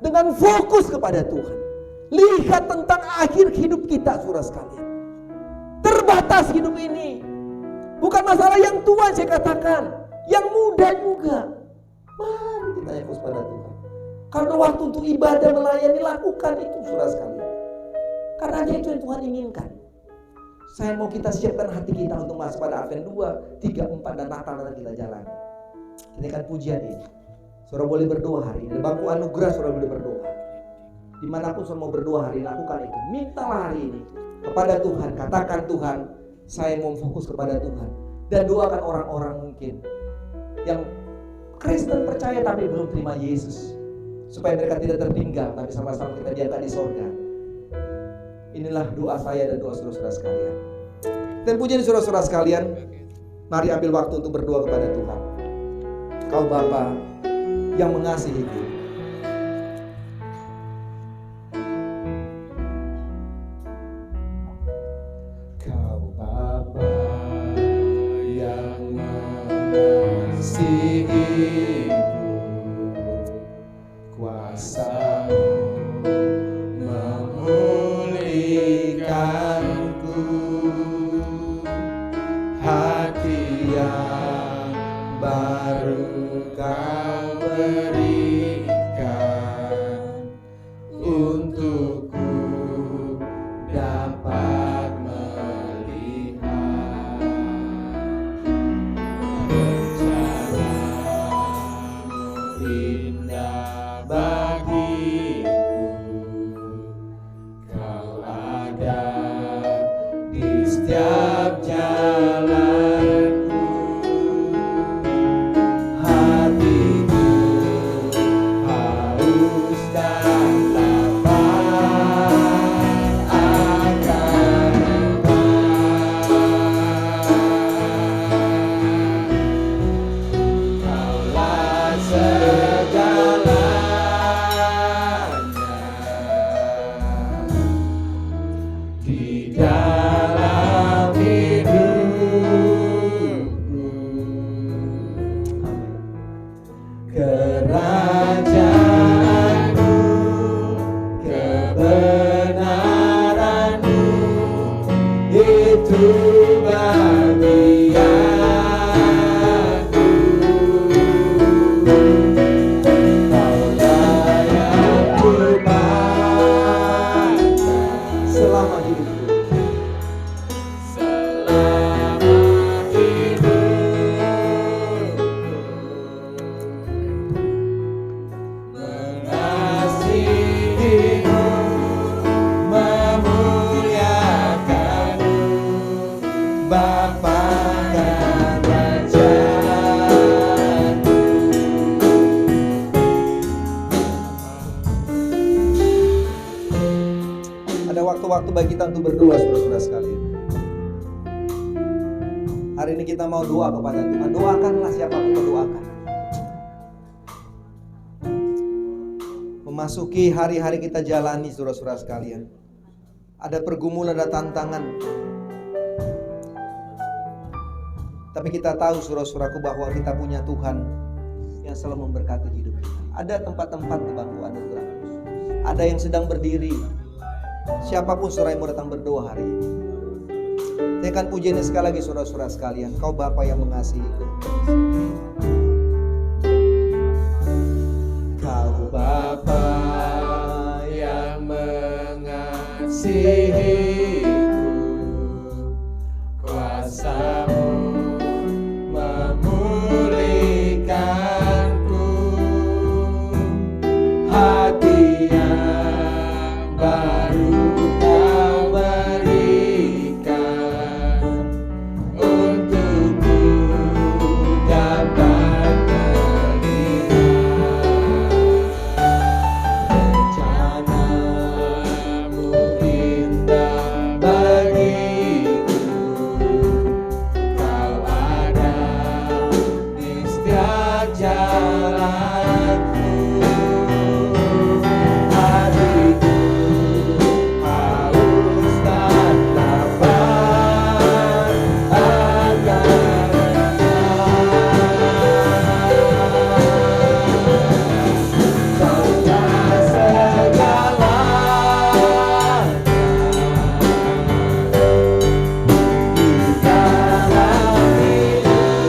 dengan fokus kepada Tuhan. Lihat tentang akhir hidup kita saudara sekalian. Terbatas hidup ini. Bukan masalah yang tua saya katakan, yang muda juga. Mari kita fokus pada Tuhan. Kalau waktu untuk ibadah melayani, lakukan itu saudara sekalian. Karena itu yang Tuhan inginkan. Saya mau kita siapkan hati kita untuk masuk pada Advent 2, 3, 4 dan Natal kita jalani. Kita akan pujian ini. Saudara boleh berdoa hari ini. Bangku anugerah saudara boleh berdoa. Dimanapun saudara mau berdoa hari ini, lakukan itu. Mintalah hari ini kepada Tuhan. Katakan Tuhan, saya mau fokus kepada Tuhan. Dan doakan orang-orang mungkin yang Kristen percaya tapi belum terima Yesus. Supaya mereka tidak tertinggal, tapi sama-sama kita diangkat di sorga. Inilah doa saya dan doa saudara-saudara sekalian. Dan pujian saudara-saudara sekalian, mari ambil waktu untuk berdoa kepada Tuhan. Kau Bapa yang mengasihiku. Kau Bapa yang mengasihiku, kuasa-Mu memulihkanku, hati yang baru Kau berikan untukku dapat melihat waktu bagi kita untuk berdoa, saudara-saudara sekalian. Hari ini kita mau doa kepada Tuhan. Doakanlah siapapun mendoakan. Memasuki hari-hari kita jalani, saudara-saudara sekalian. Ada pergumulan, ada tantangan. Tapi kita tahu, saudara-saudaraku, bahwa kita punya Tuhan yang selalu memberkati hidup kita. Ada tempat-tempat kebanggaan, saudara. Ada yang sedang berdiri. Siapapun saudara yang mau datang berdoa hari ini. Saya akan pujinya sekali lagi, saudara-saudara sekalian. Kau Bapa yang mengasihiku. Kau Bapa yang mengasihiku, kuasa-Mu memulihkanku, hati yang baru Kau berikan, untukku dapat rencana-Mu indah bagiku. Kau ada di setiap jalanku. Hatiku haus tak dapat akan Kaulah segalanya di dalam hidupku.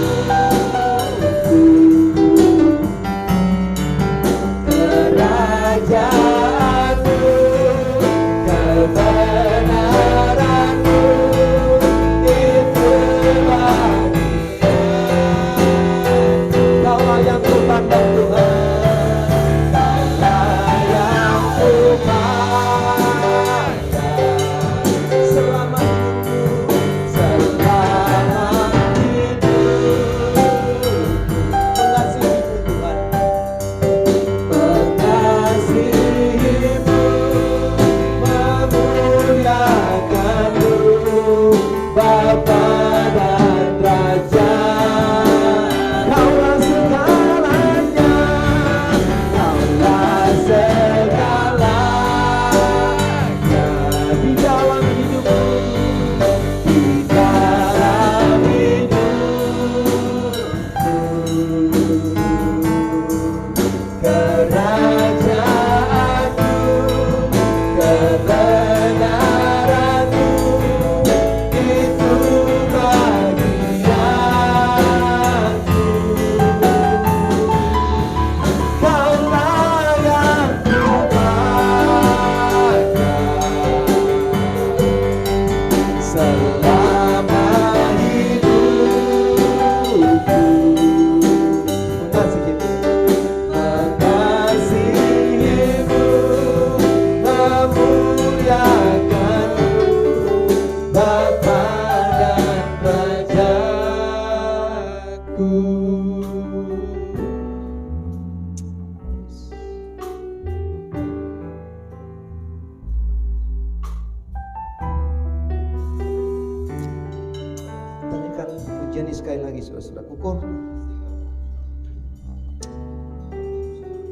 Kerajaanmu, kebenaranmu, itu bagian. Kaulah yang ku pandang Tuhan, Kaulah yang ku pandang selama hidupku, selama hidupku. Mengasihimu Tuhan, mengasihimu, memuliakanmu, Bapa dan Raja. Kaulah segalanya, Kaulah segalanya di dalam hidupku, di dalam hidupku. Kerajaanmu, kebenaranmu, itu bagianku. Kaulah yang ku pandang selama hidupku. Mengasihimu, memuliakanmu, Bapa dan Rajaku. Tanyakan pujian ini sekali lagi, saudara-saudaraku.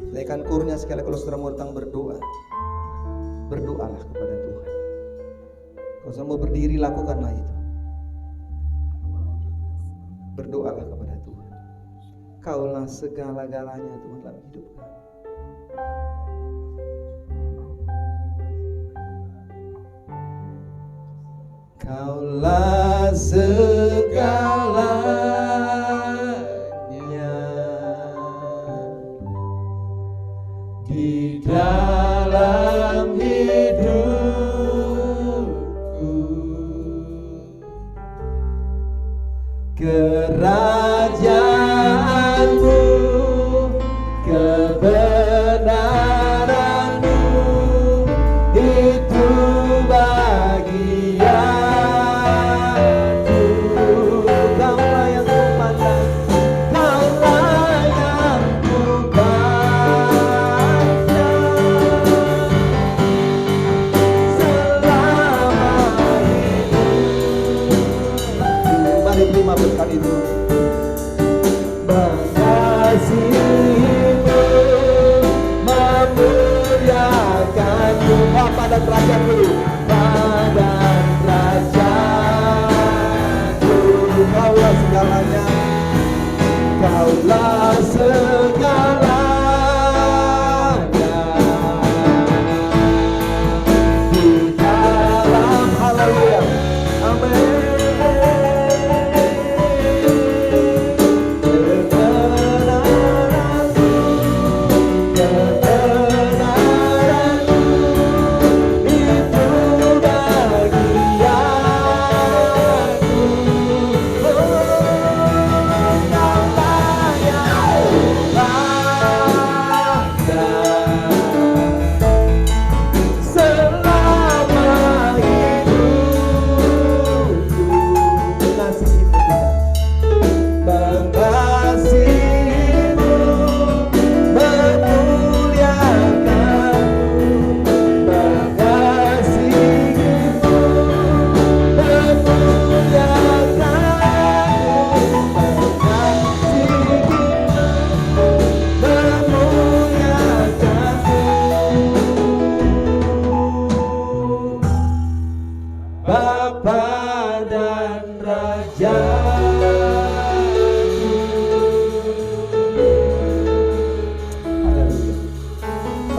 Naikkan kurnya sekali kalau saudara mau datang berdoa. Berdoalah kepada Tuhan. Kalau saudara mau berdiri, lakukanlah itu. Berdoalah kepada Tuhan. Kaulah segala-galanya Tuhan dalam hidup kami. Kaulah segalanya di dalam hidupku. Kerajaanmu, kebenaranmu, itu bagianku. Kaulah yang ku pandang, Kaulah yang ku pandang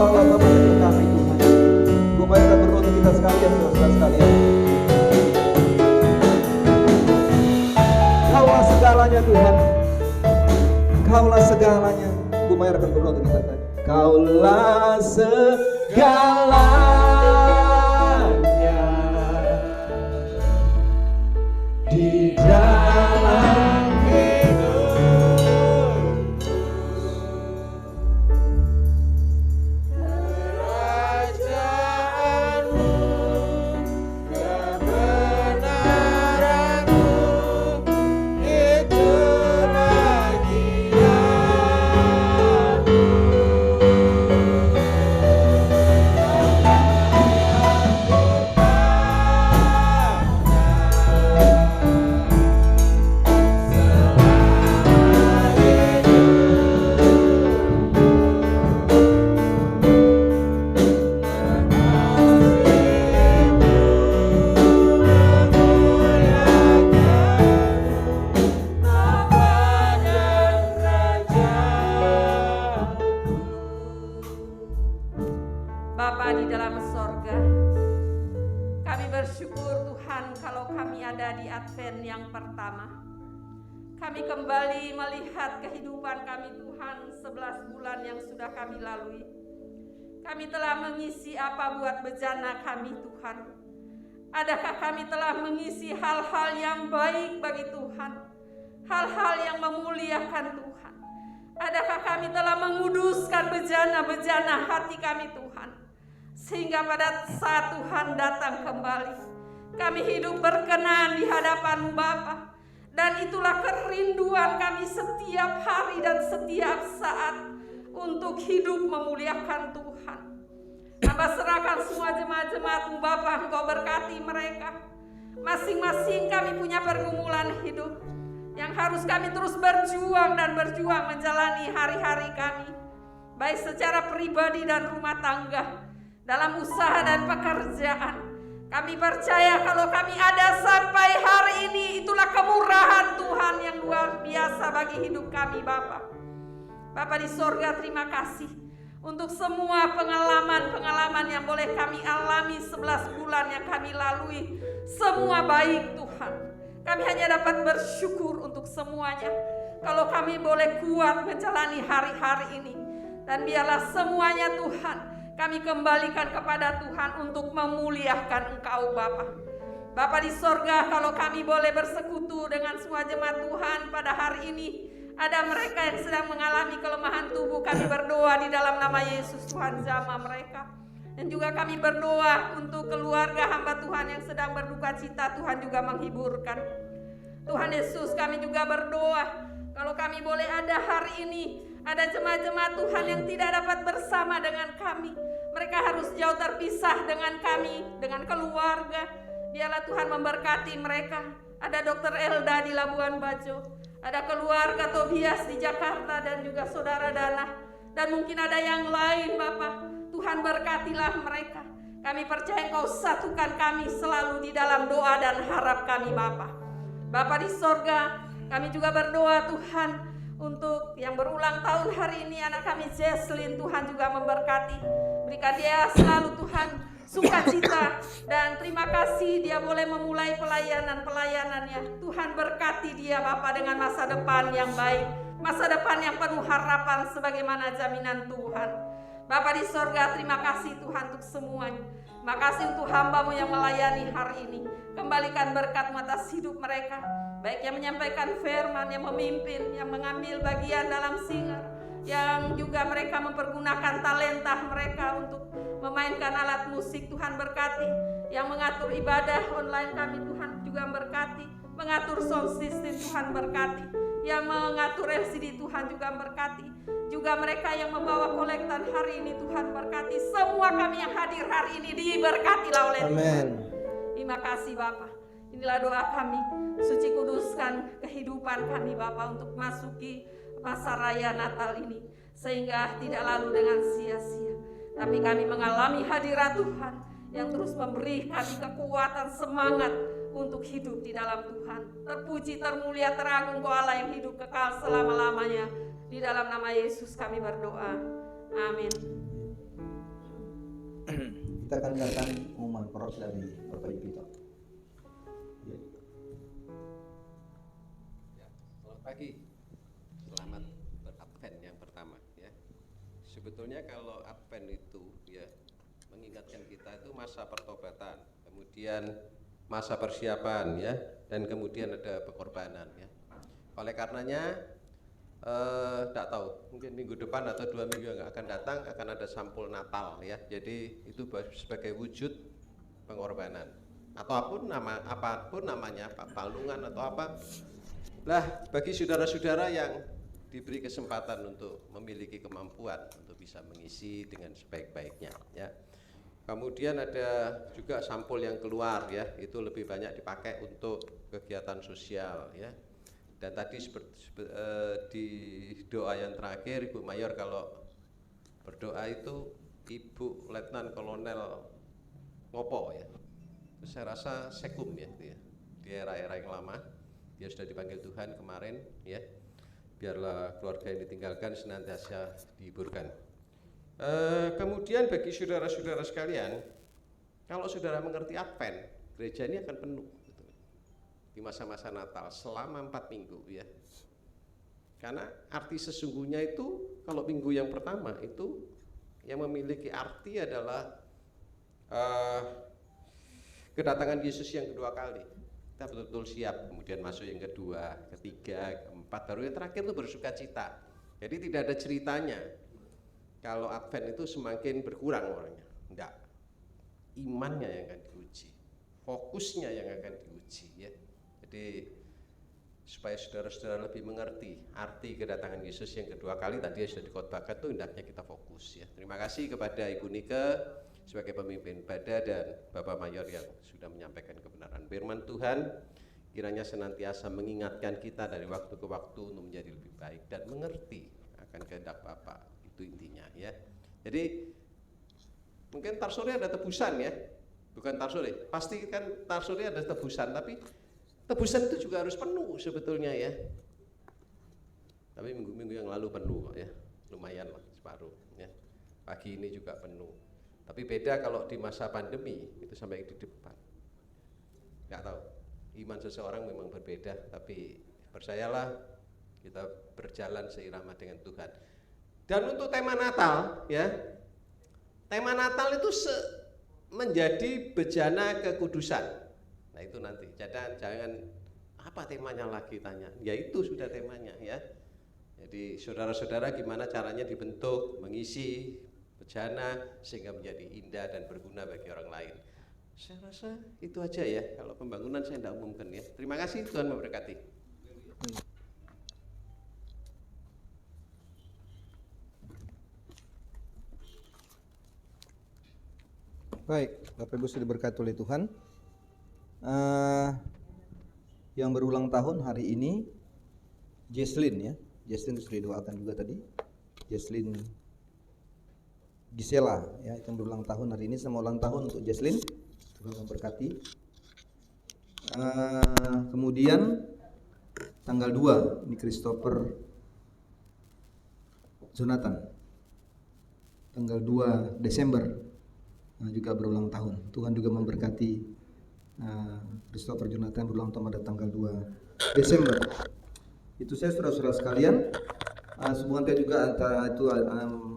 Allah Bapa dengan kami Tuhan. Gue mari kita berdoa untuk kita sekalian, saudara sekalian. Kaulah segalanya Tuhan, Kaulah segalanya. Gue mari akan berdoa untuk kita tadi. Kaulah segalanya di dalam Bapa di dalam sorga, kami bersyukur Tuhan kalau kami ada di Advent yang pertama. Kami kembali melihat kehidupan kami Tuhan 11 bulan yang sudah kami lalui. Kami telah mengisi apa buat bejana kami Tuhan. Adakah kami telah mengisi hal-hal yang baik bagi Tuhan, hal-hal yang memuliakan Tuhan? Adakah kami telah menguduskan bejana-bejana hati kami Tuhan? Sehingga pada saat Tuhan datang kembali, kami hidup berkenan di hadapan Bapa. Dan itulah kerinduan kami setiap hari dan setiap saat untuk hidup memuliakan Tuhan. Hamba serahkan semua jemaat-jemaat-Mu Bapa, Engkau berkati mereka. Masing-masing kami punya pergumulan hidup yang harus kami terus berjuang dan berjuang menjalani hari-hari kami, baik secara pribadi dan rumah tangga, dalam usaha dan pekerjaan. Kami percaya kalau kami ada sampai hari ini, itulah kemurahan Tuhan yang luar biasa bagi hidup kami Bapa. Bapa di sorga, terima kasih untuk semua pengalaman-pengalaman yang boleh kami alami 11 bulan yang kami lalui. Semua baik Tuhan. Kami hanya dapat bersyukur untuk semuanya. Kalau kami boleh kuat menjalani hari-hari ini. Dan biarlah semuanya Tuhan kami kembalikan kepada Tuhan untuk memuliakan Engkau Bapa. Bapa di sorga, kalau kami boleh bersekutu dengan semua jemaat Tuhan pada hari ini, ada mereka yang sedang mengalami kelemahan tubuh, kami berdoa di dalam nama Yesus, Tuhan jamah mereka. Dan juga kami berdoa untuk keluarga hamba Tuhan yang sedang berduka cita, Tuhan juga menghiburkan. Tuhan Yesus, kami juga berdoa kalau kami boleh ada hari ini, ada jemaat-jemaat Tuhan yang tidak dapat bersama dengan kami. Mereka harus jauh terpisah dengan kami, dengan keluarga. Biarlah Tuhan memberkati mereka. Ada Dr. Elda di Labuan Bajo, ada keluarga Tobias di Jakarta, dan juga saudara Dana. Dan mungkin ada yang lain Bapak. Tuhan berkatilah mereka. Kami percaya Engkau satukan kami selalu di dalam doa dan harap kami Bapak. Bapa di sorga, kami juga berdoa Tuhan untuk yang berulang tahun hari ini, anak kami Jesslyn, Tuhan juga memberkati. Berikan dia selalu Tuhan sukacita, dan terima kasih dia boleh memulai pelayanannya. Tuhan berkati dia Bapa dengan masa depan yang baik, masa depan yang penuh harapan sebagaimana jaminan Tuhan. Bapa di sorga, terima kasih Tuhan untuk semuanya. Terima kasih untuk hamba-Mu yang melayani hari ini. Kembalikan berkat-Mu atas hidup mereka, baik yang menyampaikan firman, yang memimpin, yang mengambil bagian dalam singar, yang juga mereka mempergunakan talenta mereka untuk memainkan alat musik. Tuhan berkati, yang mengatur ibadah online kami Tuhan juga berkati, mengatur sound system Tuhan berkati, yang mengatur LCD Tuhan juga berkati, juga mereka yang membawa kolektan hari ini Tuhan berkati. Semua kami yang hadir hari ini diberkatilah oleh Tuhan. Terima kasih Bapa. Inilah doa kami. Suci kuduskan kehidupan kami Bapa untuk masuki masa raya Natal ini, sehingga tidak lalu dengan sia-sia, tapi kami mengalami hadirat Tuhan yang terus memberi kami kekuatan, semangat untuk hidup di dalam Tuhan. Terpuji, termulia, teragung Kau Allah yang hidup kekal selama-lamanya. Di dalam nama Yesus kami berdoa. Amin. kita akan dengarkan pengumuman poros dari Bapak Ibu. Selamat pagi, selamat beradvent yang pertama ya. Sebetulnya kalau advent itu ya mengingatkan kita itu masa pertobatan, kemudian masa persiapan ya, dan kemudian ada pengorbanan ya. Oleh karenanya tidak tahu, mungkin minggu depan atau 2 minggu yang akan datang akan ada sampul Natal ya. Jadi itu sebagai wujud pengorbanan atau apapun namanya, palungan atau apa. Lah, bagi saudara-saudara yang diberi kesempatan untuk memiliki kemampuan untuk bisa mengisi dengan sebaik-baiknya ya. Kemudian ada juga sampul yang keluar ya, itu lebih banyak dipakai untuk kegiatan sosial ya. Dan tadi di doa yang terakhir Ibu Mayor kalau berdoa itu Ibu Letnan Kolonel Ngopo ya. Itu saya rasa Sekum ya, itu ya. Di era-era yang lama dia sudah dipanggil Tuhan kemarin ya. Biarlah keluarga yang ditinggalkan senantiasa dihiburkan. Kemudian bagi saudara-saudara sekalian, kalau saudara mengerti Advent, gereja ini akan penuh gitu, di masa-masa Natal selama 4 minggu ya. Karena arti sesungguhnya itu kalau minggu yang pertama itu yang memiliki arti adalah kedatangan Yesus yang kedua kali. Kita betul-betul siap, kemudian masuk yang kedua, ketiga, keempat, baru yang terakhir itu bersuka cita. Jadi tidak ada ceritanya kalau Advent itu semakin berkurang orangnya, enggak. Imannya yang akan diuji, fokusnya yang akan diuji ya. Jadi supaya saudara-saudara lebih mengerti arti kedatangan Yesus yang kedua kali tadi sudah dikhotbahkan, itu hendaknya kita fokus ya. Terima kasih kepada Ibu Nike sebagai pemimpin ibadah dan Bapak Mayor yang sudah menyampaikan kebenaran firman Tuhan. Kiranya senantiasa mengingatkan kita dari waktu ke waktu untuk menjadi lebih baik dan mengerti akan kehendak Bapak, itu intinya ya. Jadi mungkin tar sore ada tebusan ya, bukan tar sore, pasti kan tar sore ada tebusan, tapi tebusan itu juga harus penuh sebetulnya ya. Tapi minggu-minggu yang lalu penuh kok ya, lumayan lah separuh ya. Pagi ini juga penuh. Tapi beda kalau di masa pandemi itu sampai di depan. Nggak tahu, iman seseorang memang berbeda, tapi percayalah kita berjalan seirama dengan Tuhan. Dan untuk tema Natal ya, tema Natal itu menjadi bejana kekudusan. Nah itu nanti, jangan apa temanya lagi tanya, ya itu sudah temanya ya. Jadi saudara-saudara gimana caranya dibentuk, mengisi bejana sehingga menjadi indah dan berguna bagi orang lain. Saya rasa itu aja ya, kalau pembangunan saya tidak umumkan ya. Terima kasih, Tuhan memberkati. Baik, Bapak Ibu sudah diberkati oleh Tuhan. Yang berulang tahun hari ini Jesslyn ya. Jesslyn sudah didoakan juga tadi. Jesslyn Gisela ya, itu yang berulang tahun hari ini. Selamat ulang tahun untuk Jesslyn. Tuhan memberkati. Kemudian tanggal 2 ini Christopher Jonathan. Tanggal 2 Desember juga berulang tahun. Tuhan juga memberkati Christopher Jonathan berulang tahun pada tanggal 2 Desember. Itu saya saudara-saudara sekalian. Sebenarnya juga antara itu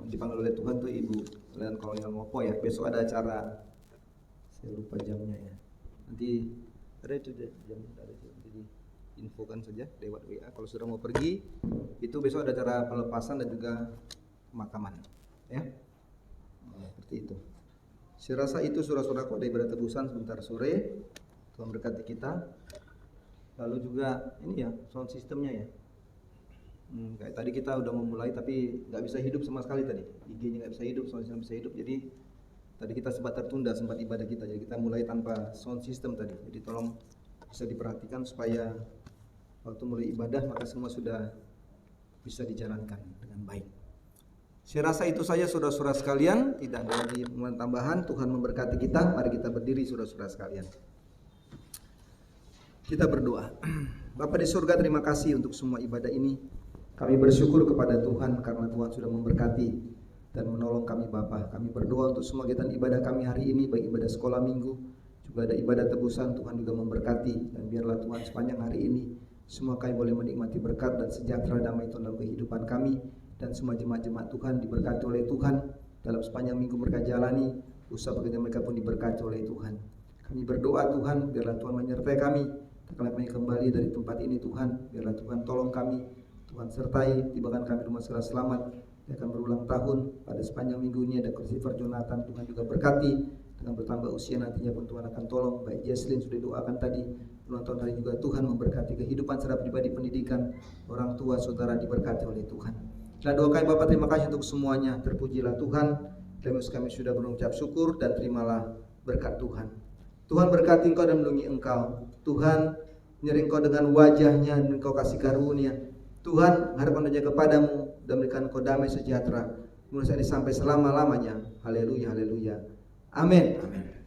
dipanggil oleh Tuhan tuh Ibu Letnan Kolonel Ngopo ya. Besok ada acara, saya lupa jamnya ya. Nanti ada itu jam, ada itu nanti diinfokan saja lewat WA. Kalau sudah mau pergi, itu besok ada acara pelepasan dan juga pemakaman ya. Seperti itu. Saya rasa itu saudara-saudara, ada ibadah tebusan sebentar sore. Tuhan berkati kita. Lalu juga ini ya sound sistemnya ya. Kayak tadi kita udah memulai tapi nggak bisa hidup sama sekali tadi. IG-nya nggak bisa hidup, sound system bisa hidup. Jadi tadi kita sempat tertunda sempat ibadah kita. Jadi kita mulai tanpa sound system tadi. Jadi tolong bisa diperhatikan supaya waktu mulai ibadah maka semua sudah bisa dijalankan dengan baik. Saya rasa itu saja saudara-saudara sekalian, tidak ada lagi pengumuman tambahan. Tuhan memberkati kita. Mari kita berdiri saudara-saudara sekalian. Kita berdoa. Bapa di surga, terima kasih untuk semua ibadah ini. Kami bersyukur kepada Tuhan karena Tuhan sudah memberkati dan menolong kami Bapa. Kami berdoa untuk semua kegiatan ibadah kami hari ini, baik ibadah sekolah minggu, juga ada ibadah tebusan. Tuhan juga memberkati, dan biarlah Tuhan sepanjang hari ini semua kami boleh menikmati berkat dan sejahtera damai Tuhan dalam kehidupan kami, dan semua jemaat-jemaat Tuhan diberkati oleh Tuhan dalam sepanjang minggu mereka jalani. Usaha pekerjaan mereka pun diberkati oleh Tuhan. Kami berdoa Tuhan, biarlah Tuhan menyertai kami. Kami kembali dari tempat ini Tuhan, biarlah Tuhan tolong kami, Tuhan sertai, tibakan kami rumah segera selamat. Dia akan berulang tahun pada sepanjang minggu ini. Ada Christopher Jonathan, Tuhan juga berkati dengan bertambah usia, nantinya pun Tuhan akan tolong. Baik Jesslyn sudah doakan tadi, ulang tahun hari juga Tuhan memberkati kehidupan secara pribadi, pendidikan, orang tua, saudara diberkati oleh Tuhan. Telah doa kami Bapak, terima kasih untuk semuanya. Terpujilah Tuhan. Kami sudah berucap syukur, dan terimalah berkat Tuhan. Tuhan berkati engkau dan melindungi engkau. Tuhan menyertai engkau dengan wajahnya dan engkau kasih karunia. Tuhan harapan wajah kepadamu dan berikan engkau damai sejahtera mulai saat ini sampai selama-lamanya. Haleluya, haleluya. Amin. Amin.